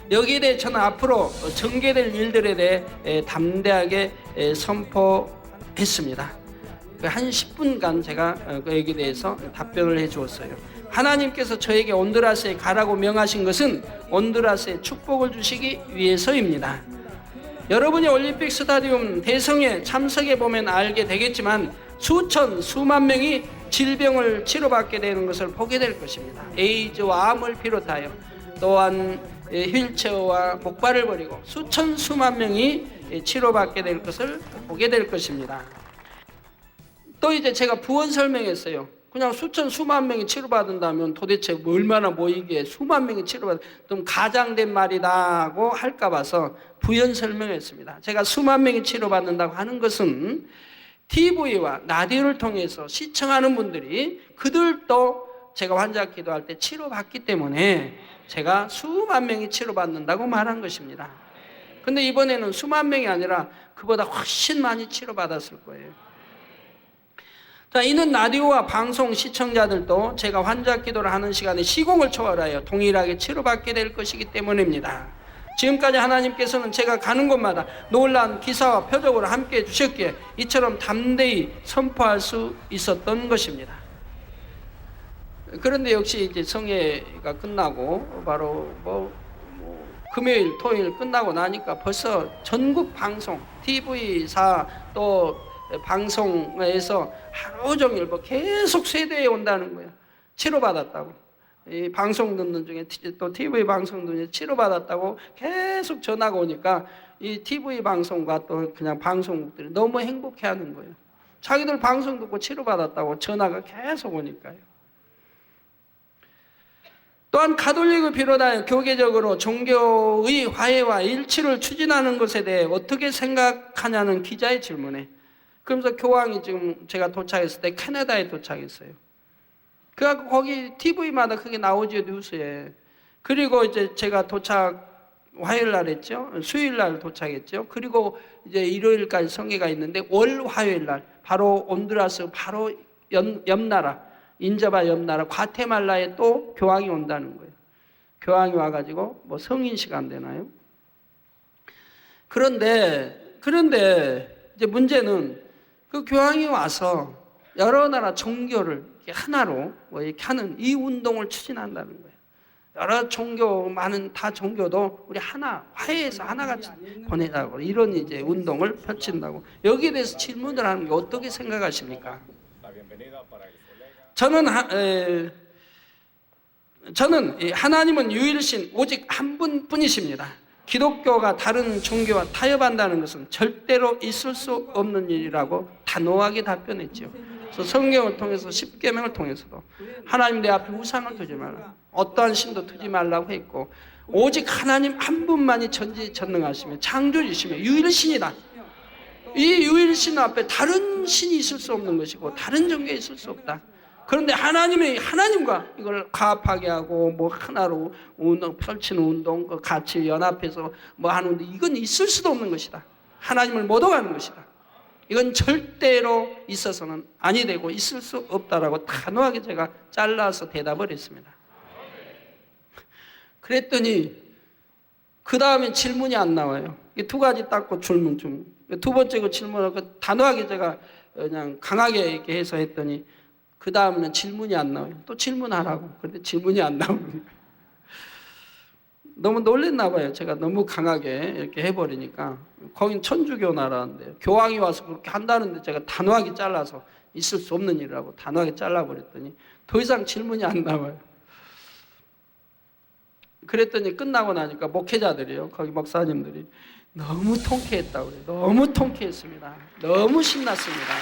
여기에 대해 저는 앞으로 전개될 일들에 대해 담대하게 선포했습니다. 한 10분간 제가 여기에 대해서 답변을 해 주었어요. 하나님께서 저에게 온두라스에 가라고 명하신 것은 온두라스에 축복을 주시기 위해서입니다. 여러분이 올림픽 스타디움 대성에 참석해 보면 알게 되겠지만 수만 명이 질병을 치료받게 되는 것을 보게 될 것입니다. 에이즈와 암을 비롯하여 또한 휠체어와 목발을 버리고 수만 명이 치료받게 될 것을 보게 될 것입니다. 또 이제 제가 부언 설명했어요. 그냥 수만 명이 치료받는다면 도대체 얼마나 모이기에 수만 명이 좀 가장된 말이다고 할까 봐서 부연 설명했습니다. 제가 수만 명이 치료받는다고 하는 것은 TV와 라디오를 통해서 시청하는 분들이 그들도 제가 환자 기도할 때 치료받기 때문에 제가 수만 명이 치료받는다고 말한 것입니다. 근데 이번에는 수만 명이 아니라 그보다 훨씬 많이 치료받았을 거예요. 자, 이는 라디오와 방송 시청자들도 제가 환자 기도를 하는 시간에 시공을 초월하여 동일하게 치료받게 될 것이기 때문입니다. 지금까지 하나님께서는 제가 가는 곳마다 놀라운 기사와 표적으로 함께해 주셨기에 이처럼 담대히 선포할 수 있었던 것입니다. 그런데 역시 이제 성회가 끝나고 바로 금요일, 토요일 끝나고 나니까 벌써 전국 방송, TV사 또 방송에서 하루 종일 계속 세대에 온다는 거예요. 치료받았다고. 이 방송 듣는 중에 또 TV 방송 듣는 중에 치료받았다고 계속 전화가 오니까 이 TV 방송과 또 그냥 방송국들이 너무 행복해 하는 거예요. 자기들 방송 듣고 치료받았다고 전화가 계속 오니까요. 또한 가톨릭을 비롯하여 교계적으로 종교의 화해와 일치를 추진하는 것에 대해 어떻게 생각하냐는 기자의 질문에, 그러면서 교황이 지금 제가 도착했을 때 캐나다에 도착했어요. 그래갖고 거기 TV마다 그게 나오죠, 뉴스에. 그리고 이제 제가 화요일 날 했죠. 수요일 날 도착했죠. 그리고 이제 일요일까지 성회가 있는데 월 화요일 날 바로 온두라스 바로 옆나라, 인자바 옆나라 과테말라에 또 교황이 온다는 거예요. 교황이 와가지고 성인 시간 되나요? 그런데 이제 문제는 그 교황이 와서 여러 나라 종교를 하나로 이렇게 하는 이 운동을 추진한다는 거예요. 여러 종교, 많은 다 종교도 우리 하나, 화해해서 하나같이 보내자고 이런 이제 운동을 펼친다고. 여기에 대해서 질문을 하는 게 어떻게 생각하십니까? 저는 하나님은 유일신 오직 한 분뿐이십니다. 기독교가 다른 종교와 타협한다는 것은 절대로 있을 수 없는 일이라고 단호하게 답변했죠. 그래서 성경을 통해서 십계명을 통해서도 하나님 내 앞에 우상을 두지 말라, 어떠한 신도 두지 말라고 했고, 오직 하나님 한 분만이 전지전능하시며 창조주시며 유일신이다. 이 유일신 앞에 다른 신이 있을 수 없는 것이고 다른 종교에 있을 수 없다. 그런데 하나님과 이걸 가합하게 하고 하나로 펼치는 운동, 같이 연합해서 하는 운동, 이건 있을 수도 없는 것이다. 하나님을 못 오가는 것이다. 이건 절대로 있어서는 아니 되고 있을 수 없다라고 단호하게 제가 잘라서 대답을 했습니다. 그랬더니 그 다음에 질문이 안 나와요. 두 가지 닦고 질문. 두 번째 그 질문을 단호하게 제가 그냥 강하게 이렇게 해서 했더니 그 다음에는 질문이 안 나와요. 또 질문하라고. 그런데 질문이 안 나옵니다. 너무 놀랬나 봐요. 제가 너무 강하게 이렇게 해버리니까. 거긴 천주교 나라인데 교황이 와서 그렇게 한다는데 제가 단호하게 잘라서 있을 수 없는 일이라고 단호하게 잘라버렸더니 더 이상 질문이 안 나와요. 그랬더니 끝나고 나니까 목회자들이요, 거기 목사님들이 너무 통쾌했다고 그래요. 너무 통쾌했습니다. 너무 신났습니다.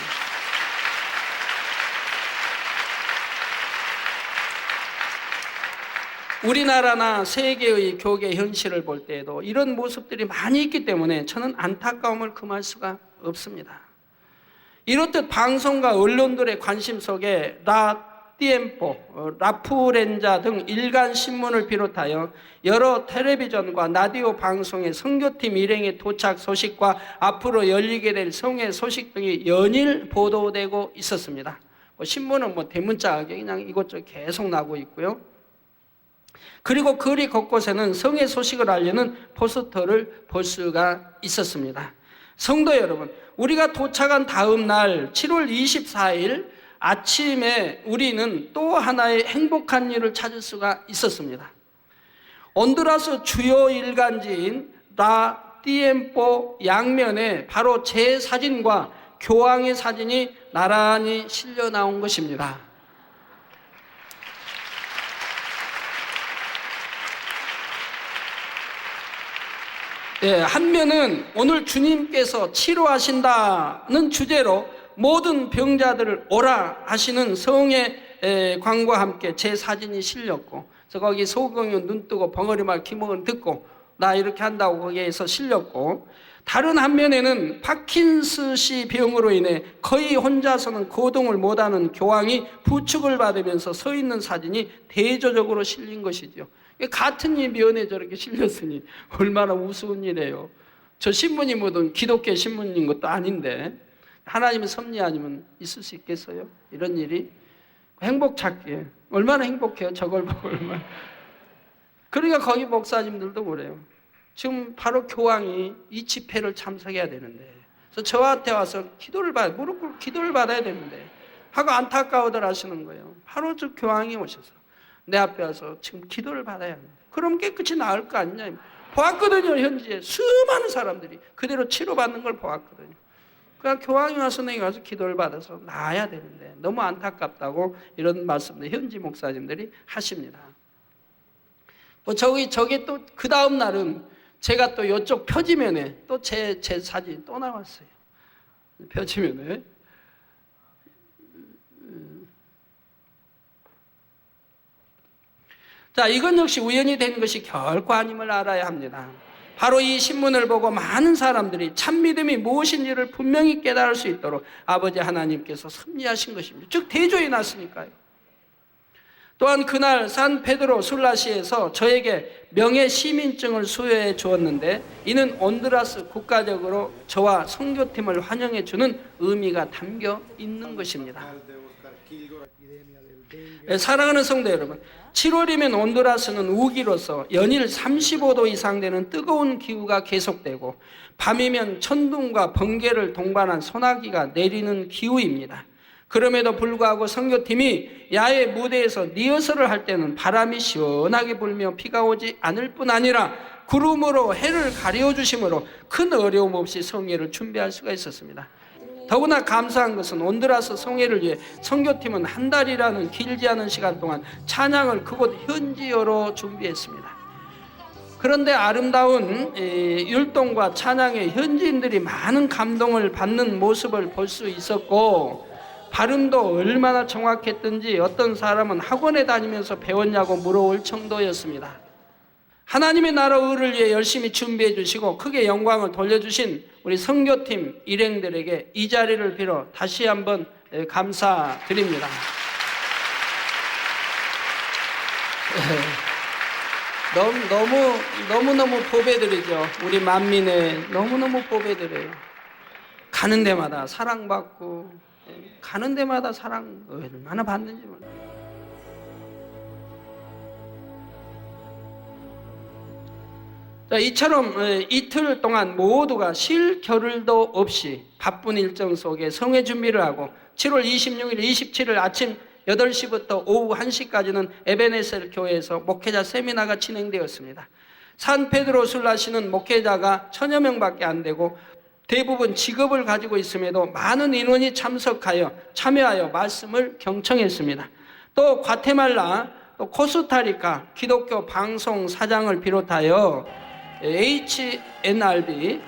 우리나라나 세계의 교계 현실을 볼 때에도 이런 모습들이 많이 있기 때문에 저는 안타까움을 금할 수가 없습니다. 이렇듯 방송과 언론들의 관심 속에 라띠엠포, 라프렌자 등 일간 신문을 비롯하여 여러 텔레비전과 라디오 방송의 선교팀 일행의 도착 소식과 앞으로 열리게 될 성회 소식 등이 연일 보도되고 있었습니다. 신문은 대문짝하게 그냥 이것저것 계속 나고 있고요. 그리고 거리 곳곳에는 성회 소식을 알리는 포스터를 볼 수가 있었습니다. 성도 여러분, 우리가 도착한 다음 날 7월 24일 아침에 우리는 또 하나의 행복한 일을 찾을 수가 있었습니다. 온두라스 주요 일간지인 라띠엠포 양면에 바로 제 사진과 교황의 사진이 나란히 실려 나온 것입니다. 한 면은 오늘 주님께서 치료하신다는 주제로 모든 병자들을 오라 하시는 성의 광과 함께 제 사진이 실렸고, 그래서 거기 소경이 눈 뜨고 벙어리말 기목은 듣고 나 이렇게 한다고 거기에서 실렸고, 다른 한면에는 파킨스씨 병으로 인해 거의 혼자서는 거동을 못하는 교황이 부축을 받으면서 서 있는 사진이 대조적으로 실린 것이죠. 같은 이 면에 저렇게 실렸으니 얼마나 우스운 일이에요. 저 신문이 기독교 신문인 것도 아닌데 하나님의 섭리 아니면 있을 수 있겠어요? 이런 일이. 행복 찾기에 얼마나 행복해요, 저걸 보고. 얼마나. 그러니까 거기 목사님들도 그래요. 지금 바로 교황이 이 집회를 참석해야 되는데, 그래서 저한테 와서 무릎 꿇고 기도를 받아야 되는데 하고 안타까워들 하시는 거예요. 바로 저 교황이 오셔서 내 앞에 와서 지금 기도를 받아야 합니다. 그럼 깨끗이 나을 거 아니냐. 보았거든요. 현지에 수많은 사람들이 그대로 치료받는 걸 보았거든요. 그냥 교황이 와서 내가 가서 기도를 받아서 나아야 되는데 너무 안타깝다고 이런 말씀들 현지 목사님들이 하십니다. 저기 또 그 다음 날은 제가 또 이쪽 표지면에 또 제 사진이 또 나왔어요. 표지면에. 자, 이건 역시 우연히 된 것이 결코 아님을 알아야 합니다. 바로 이 신문을 보고 많은 사람들이 참 믿음이 무엇인지를 분명히 깨달을 수 있도록 아버지 하나님께서 섭리하신 것입니다. 즉 대조해 놨으니까요. 또한 그날 산 페드로 술라시에서 저에게 명예 시민증을 수여해 주었는데 이는 온두라스 국가적으로 저와 선교팀을 환영해 주는 의미가 담겨 있는 것입니다. 사랑하는 성도 여러분, 7월이면 온두라스는 우기로서 연일 35도 이상 되는 뜨거운 기후가 계속되고 밤이면 천둥과 번개를 동반한 소나기가 내리는 기후입니다. 그럼에도 불구하고 선교팀이 야외 무대에서 리허설을 할 때는 바람이 시원하게 불며 비가 오지 않을 뿐 아니라 구름으로 해를 가려주심으로 큰 어려움 없이 성회를 준비할 수가 있었습니다. 더구나 감사한 것은 온두라스 성회를 위해 선교팀은 한 달이라는 길지 않은 시간 동안 찬양을 그곳 현지어로 준비했습니다. 그런데 아름다운 율동과 찬양에 현지인들이 많은 감동을 받는 모습을 볼 수 있었고 발음도 얼마나 정확했던지 어떤 사람은 학원에 다니면서 배웠냐고 물어올 정도였습니다. 하나님의 나라 의를 위해 열심히 준비해 주시고 크게 영광을 돌려주신 우리 선교팀 일행들에게 이 자리를 빌어 다시 한번 감사드립니다. 너무너무 보배드리죠. 우리 만민에 너무너무 보배드려요. 가는 데마다 사랑받고 가는 데마다 사랑 얼마나 받는지 몰라요. 자, 이처럼 이틀 동안 모두가 쉴 겨를도 없이 바쁜 일정 속에 성회 준비를 하고 7월 26일, 27일 아침 8시부터 오후 1시까지는 에베네셀 교회에서 목회자 세미나가 진행되었습니다. 산 페드로 술라시는 목회자가 1000여 명밖에 안 되고 대부분 직업을 가지고 있음에도 많은 인원이 참여하여 말씀을 경청했습니다. 또 과테말라, 또 코스타리카 기독교 방송 사장을 비롯하여 HNRB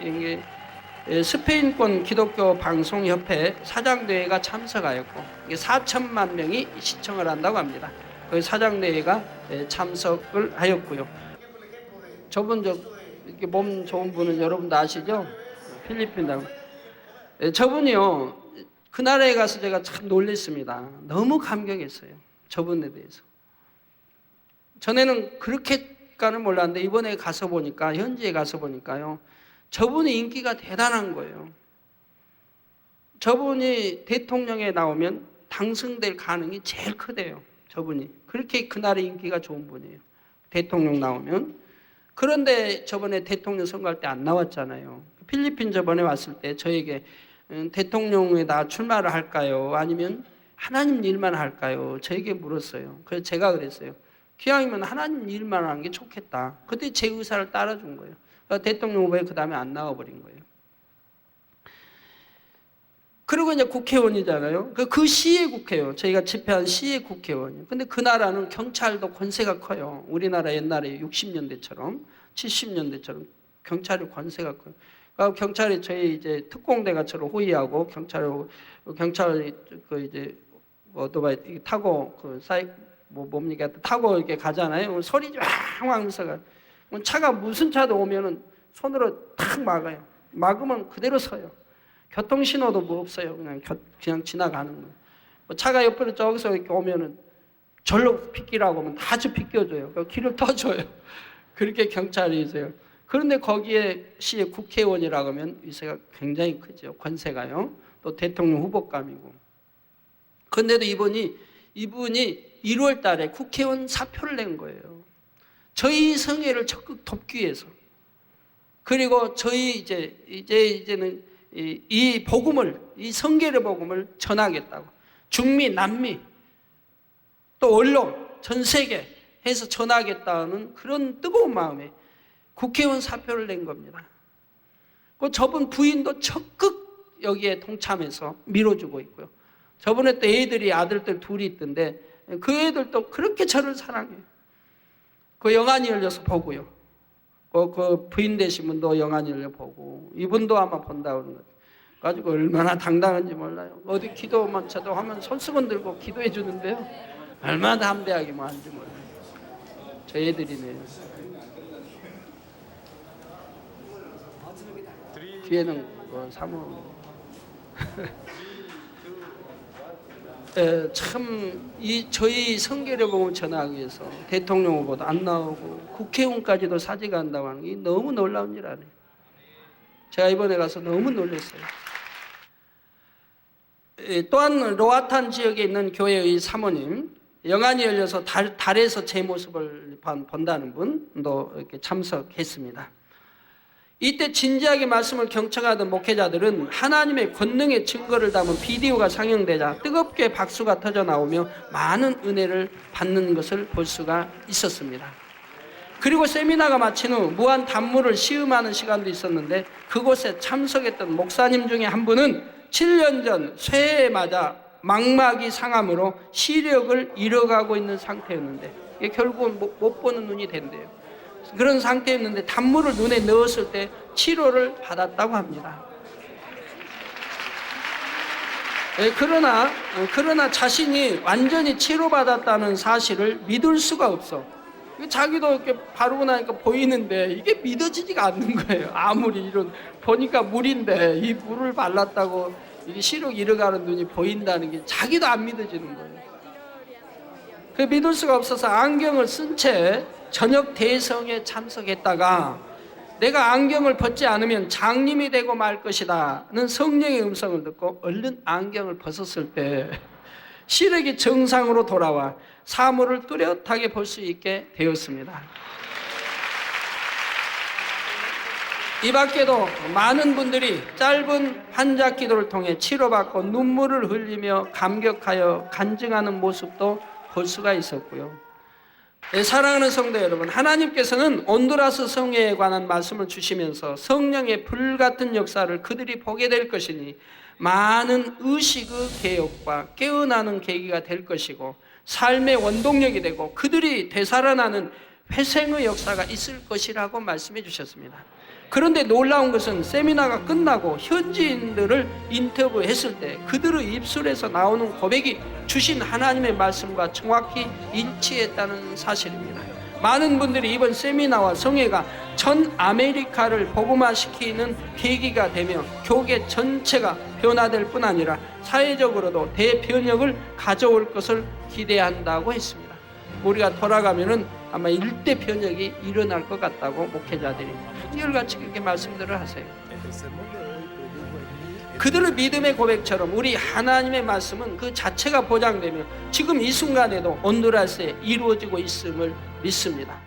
스페인권 기독교 방송협회 사장대회가 참석하였고 4천만 명이 시청을 한다고 합니다. 그 사장대회가 참석을 하였고요. 저분 이렇게 몸 좋은 분은 여러분도 아시죠? 필리핀 당. 저분이요, 그 나라에 가서 제가 참 놀랐습니다. 너무 감격했어요. 저분에 대해서. 전에는 그렇게까지는 몰랐는데 이번에 가서 보니까, 현지에 가서 보니까요, 저분의 인기가 대단한 거예요. 저분이 대통령에 나오면 당선될 가능이 제일 크대요. 저분이. 그렇게 그날의 인기가 좋은 분이에요. 대통령 나오면. 그런데 저번에 대통령 선거할 때 안 나왔잖아요. 필리핀 저번에 왔을 때 저에게 대통령에다 출마를 할까요? 아니면 하나님 일만 할까요? 저에게 물었어요. 그래서 제가 그랬어요. 기왕이면 하나님 일만 하는 게 좋겠다. 그때 제 의사를 따라준 거예요. 대통령 후보에 그 다음에 안 나와버린 거예요. 그리고 이제 국회의원이잖아요. 그 시의 국회의원, 저희가 집회한 시의 국회의원이에요. 근데 그 나라는 경찰도 권세가 커요. 우리나라 옛날에 60년대처럼, 70년대처럼 경찰의 권세가 커요. 그러니까 경찰이 저희 이제 특공대가처럼 호위하고 경찰이 그 이제 오토바이 타고 뭡니까 타고 이렇게 가잖아요. 소리 왕왕 하면서 가. 차가 무슨 차도 오면은 손으로 탁 막아요. 막으면 그대로 서요. 교통신호도 뭐 없어요. 그냥 지나가는 거예요. 차가 옆으로 저기서 이렇게 오면은 절로 비키라고 하면 다 비켜줘요. 길을 터줘요. 그렇게 경찰이 있어요. 그런데 거기에 시의 국회의원이라고 하면 위세가 굉장히 크죠. 권세가요. 또 대통령 후보감이고. 그런데도 이분이 1월 달에 국회의원 사표를 낸 거예요. 저희 성회를 적극 돕기 위해서. 그리고 저희 이제는 이 복음을, 이 성결의 복음을 전하겠다고 중미, 남미, 또 언론, 전 세계 해서 전하겠다는 그런 뜨거운 마음에 국회의원 사표를 낸 겁니다. 그 저분 부인도 적극 여기에 동참해서 밀어주고 있고요. 저번에 또 애들이 아들들 둘이 있던데 그 애들도 그렇게 저를 사랑해요. 그 영안이 열려서 보고요. 그 부인 되신 분도 영안이 열려 보고 이분도 아마 본다고 그러는 거죠. 가지고 얼마나 당당한지 몰라요. 어디 기도만 쳐도 하면 손수건 들고 기도해 주는데요. 얼마나 담대하게 뭐 하는지 몰라요. 저 애들이네요. 뒤에는 사모. 저희 성결의 복음을 전하기 위해서 대통령 후보도 안 나오고 국회의원까지도 사직한다고 하는 게 너무 놀라운 일 아니에요. 제가 이번에 가서 너무 놀랐어요. 또한 로아탄 지역에 있는 교회의 사모님, 영안이 열려서 달에서 제 모습을 본다는 분도 이렇게 참석했습니다. 이때 진지하게 말씀을 경청하던 목회자들은 하나님의 권능의 증거를 담은 비디오가 상영되자 뜨겁게 박수가 터져 나오며 많은 은혜를 받는 것을 볼 수가 있었습니다. 그리고 세미나가 마친 후 무한 단물을 시음하는 시간도 있었는데 그곳에 참석했던 목사님 중에 한 분은 7년 전 쇠에 맞아 망막이 상함으로 시력을 잃어가고 있는 상태였는데 결국은 못 보는 눈이 된대요. 그런 상태였는데 단물을 눈에 넣었을 때 치료를 받았다고 합니다. 그러나 자신이 완전히 치료받았다는 사실을 믿을 수가 없어. 자기도 이렇게 바르고 나니까 보이는데 이게 믿어지지가 않는 거예요. 아무리 이런 보니까 물인데 이 물을 발랐다고 이게 시력 잃어가는 눈이 보인다는 게 자기도 안 믿어지는 거예요. 그 믿을 수가 없어서 안경을 쓴 채 저녁 대성에 참석했다가 내가 안경을 벗지 않으면 장님이 되고 말 것이다는 성령의 음성을 듣고 얼른 안경을 벗었을 때 시력이 정상으로 돌아와 사물을 뚜렷하게 볼 수 있게 되었습니다. 이 밖에도 많은 분들이 짧은 환자 기도를 통해 치료받고 눈물을 흘리며 감격하여 간증하는 모습도 볼 수가 있었고요. 사랑하는 성도 여러분, 하나님께서는 온두라스 성회에 관한 말씀을 주시면서 성령의 불같은 역사를 그들이 보게 될 것이니 많은 의식의 개혁과 깨어나는 계기가 될 것이고 삶의 원동력이 되고 그들이 되살아나는 회생의 역사가 있을 것이라고 말씀해 주셨습니다. 그런데 놀라운 것은 세미나가 끝나고 현지인들을 인터뷰했을 때 그들의 입술에서 나오는 고백이 주신 하나님의 말씀과 정확히 일치했다는 사실입니다. 많은 분들이 이번 세미나와 성회가 전 아메리카를 복음화시키는 계기가 되며 교계 전체가 변화될 뿐 아니라 사회적으로도 대변혁을 가져올 것을 기대한다고 했습니다. 우리가 돌아가면은 아마 일대 변혁이 일어날 것 같다고 목회자들이 한결같이 그렇게 말씀들을 하세요. 그들의 믿음의 고백처럼 우리 하나님의 말씀은 그 자체가 보장되며 지금 이 순간에도 온두라스에 이루어지고 있음을 믿습니다.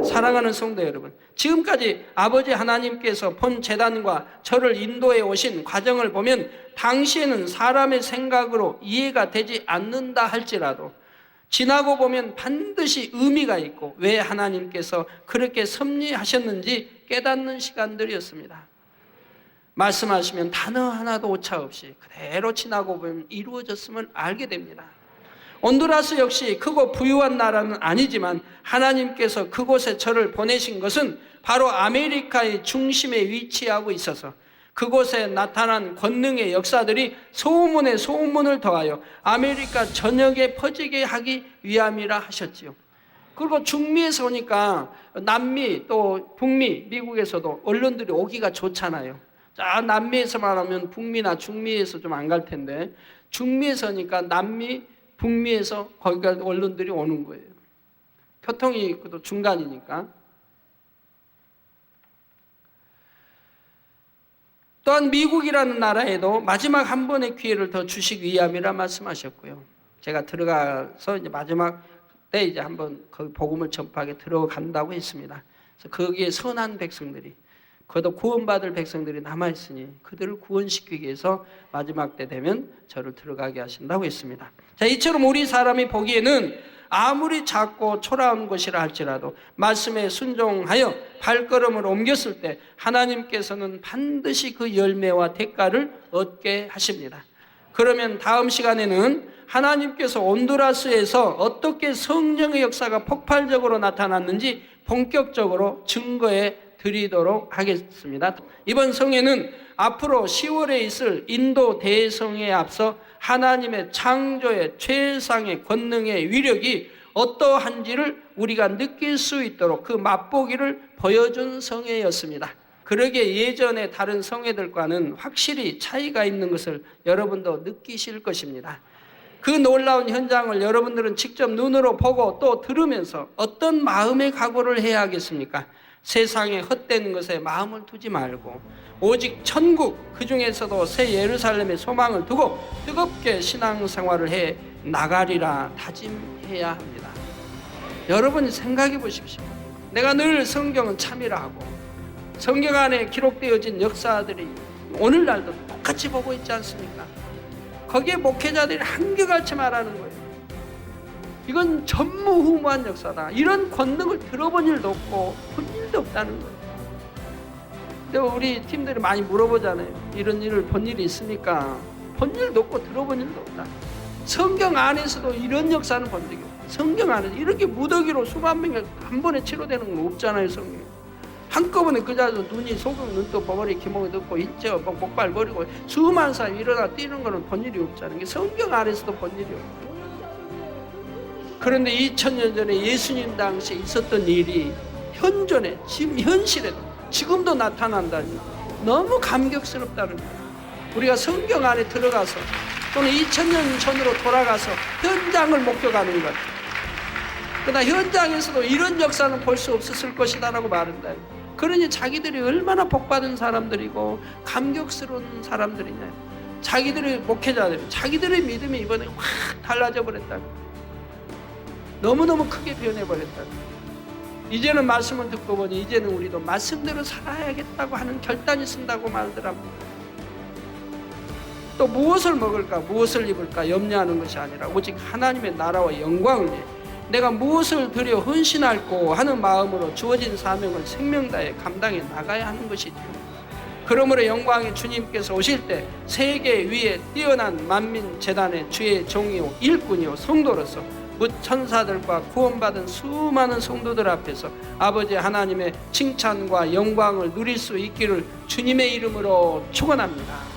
사랑하는 성도 여러분, 지금까지 아버지 하나님께서 본 재단과 저를 인도해 오신 과정을 보면 당시에는 사람의 생각으로 이해가 되지 않는다 할지라도 지나고 보면 반드시 의미가 있고 왜 하나님께서 그렇게 섭리하셨는지 깨닫는 시간들이었습니다. 말씀하시면 단어 하나도 오차 없이 그대로 지나고 보면 이루어졌음을 알게 됩니다. 온두라스 역시 크고 부유한 나라는 아니지만 하나님께서 그곳에 저를 보내신 것은 바로 아메리카의 중심에 위치하고 있어서 그곳에 나타난 권능의 역사들이 소문에 소문을 더하여 아메리카 전역에 퍼지게 하기 위함이라 하셨지요. 그리고 중미에서 오니까 남미 또 북미 미국에서도 언론들이 오기가 좋잖아요. 자, 남미에서 말하면 북미나 중미에서 좀 안 갈 텐데 중미에서 오니까 남미 북미에서 거기가 언론들이 오는 거예요. 교통이 또 중간이니까. 또한 미국이라는 나라에도 마지막 한 번의 기회를 더 주시기 위함이라 말씀하셨고요. 제가 들어가서 이제 마지막 때 이제 한번 거기 복음을 전파하게 들어간다고 했습니다. 그래서 거기에 선한 백성들이, 그것도 구원받을 백성들이 남아있으니 그들을 구원시키기 위해서 마지막 때 되면 저를 들어가게 하신다고 했습니다. 자, 이처럼 우리 사람이 보기에는 아무리 작고 초라한 것이라 할지라도 말씀에 순종하여 발걸음을 옮겼을 때 하나님께서는 반드시 그 열매와 대가를 얻게 하십니다. 그러면 다음 시간에는 하나님께서 온두라스에서 어떻게 성령의 역사가 폭발적으로 나타났는지 본격적으로 증거해 드리도록 하겠습니다. 이번 성회는 앞으로 10월에 있을 인도 대성회에 앞서 하나님의 창조의 최상의 권능의 위력이 어떠한지를 우리가 느낄 수 있도록 그 맛보기를 보여준 성회였습니다. 그러기에 예전의 다른 성회들과는 확실히 차이가 있는 것을 여러분도 느끼실 것입니다. 그 놀라운 현장을 여러분들은 직접 눈으로 보고 또 들으면서 어떤 마음의 각오를 해야 하겠습니까? 세상의 헛된 것에 마음을 두지 말고 오직 천국, 그 중에서도 새 예루살렘의 소망을 두고 뜨겁게 신앙생활을 해 나가리라 다짐해야 합니다. 여러분이 생각해 보십시오. 내가 늘 성경은 참이라 하고 성경 안에 기록되어진 역사들이 오늘날도 똑같이 보고 있지 않습니까? 거기에 목회자들이 한결같이 말하는 거예요. 이건 전무후무한 역사다. 이런 권능을 들어본 일도 없고 본 일도 없다는 거예요. 근데 우리 팀들이 많이 물어보잖아요. 이런 일을 본 일이 있습니까? 본 일도 없고 들어본 일도 없다. 성경 안에서도 이런 역사는 본 적이 없어요. 성경 안에서 이렇게 무더기로 수만 명이 한 번에 치료되는 건 없잖아요. 성경에. 한꺼번에 그 자리에서 눈이 소금 눈떠 버버리 기목이 넣고 인체가 목발거리고 수많은 사람이 일어나 뛰는 거는 본 일이 없잖아요. 성경 안에서도 본 일이 없어요. 그런데 2000년 전에 예수님 당시에 있었던 일이 현존에 지금 현실에도 지금도 나타난다니 너무 감격스럽다는 거예요. 우리가 성경 안에 들어가서 또는 2000년 전으로 돌아가서 현장을 목격하는 것. 그러나 현장에서도 이런 역사는 볼 수 없었을 것이다라고 말한다. 그러니 자기들이 얼마나 복받은 사람들이고 감격스러운 사람들이냐. 자기들의 목회자들이 자기들의 믿음이 이번에 확 달라져 버렸다. 너무너무 크게 변해버렸다. 이제는 말씀을 듣고 보니 이제는 우리도 말씀대로 살아야겠다고 하는 결단이 쓴다고 말하더랍니다. 또 무엇을 먹을까 무엇을 입을까 염려하는 것이 아니라 오직 하나님의 나라와 영광을 위해 내가 무엇을 드려 헌신할꼬 하는 마음으로 주어진 사명을 생명 다해 감당해 나가야 하는 것이죠. 그러므로 영광의 주님께서 오실 때 세계 위에 뛰어난 만민 재단의 주의 종이요 일꾼이요 성도로서 묻 천사들과 구원받은 수많은 성도들 앞에서 아버지 하나님의 칭찬과 영광을 누릴 수 있기를 주님의 이름으로 축원합니다.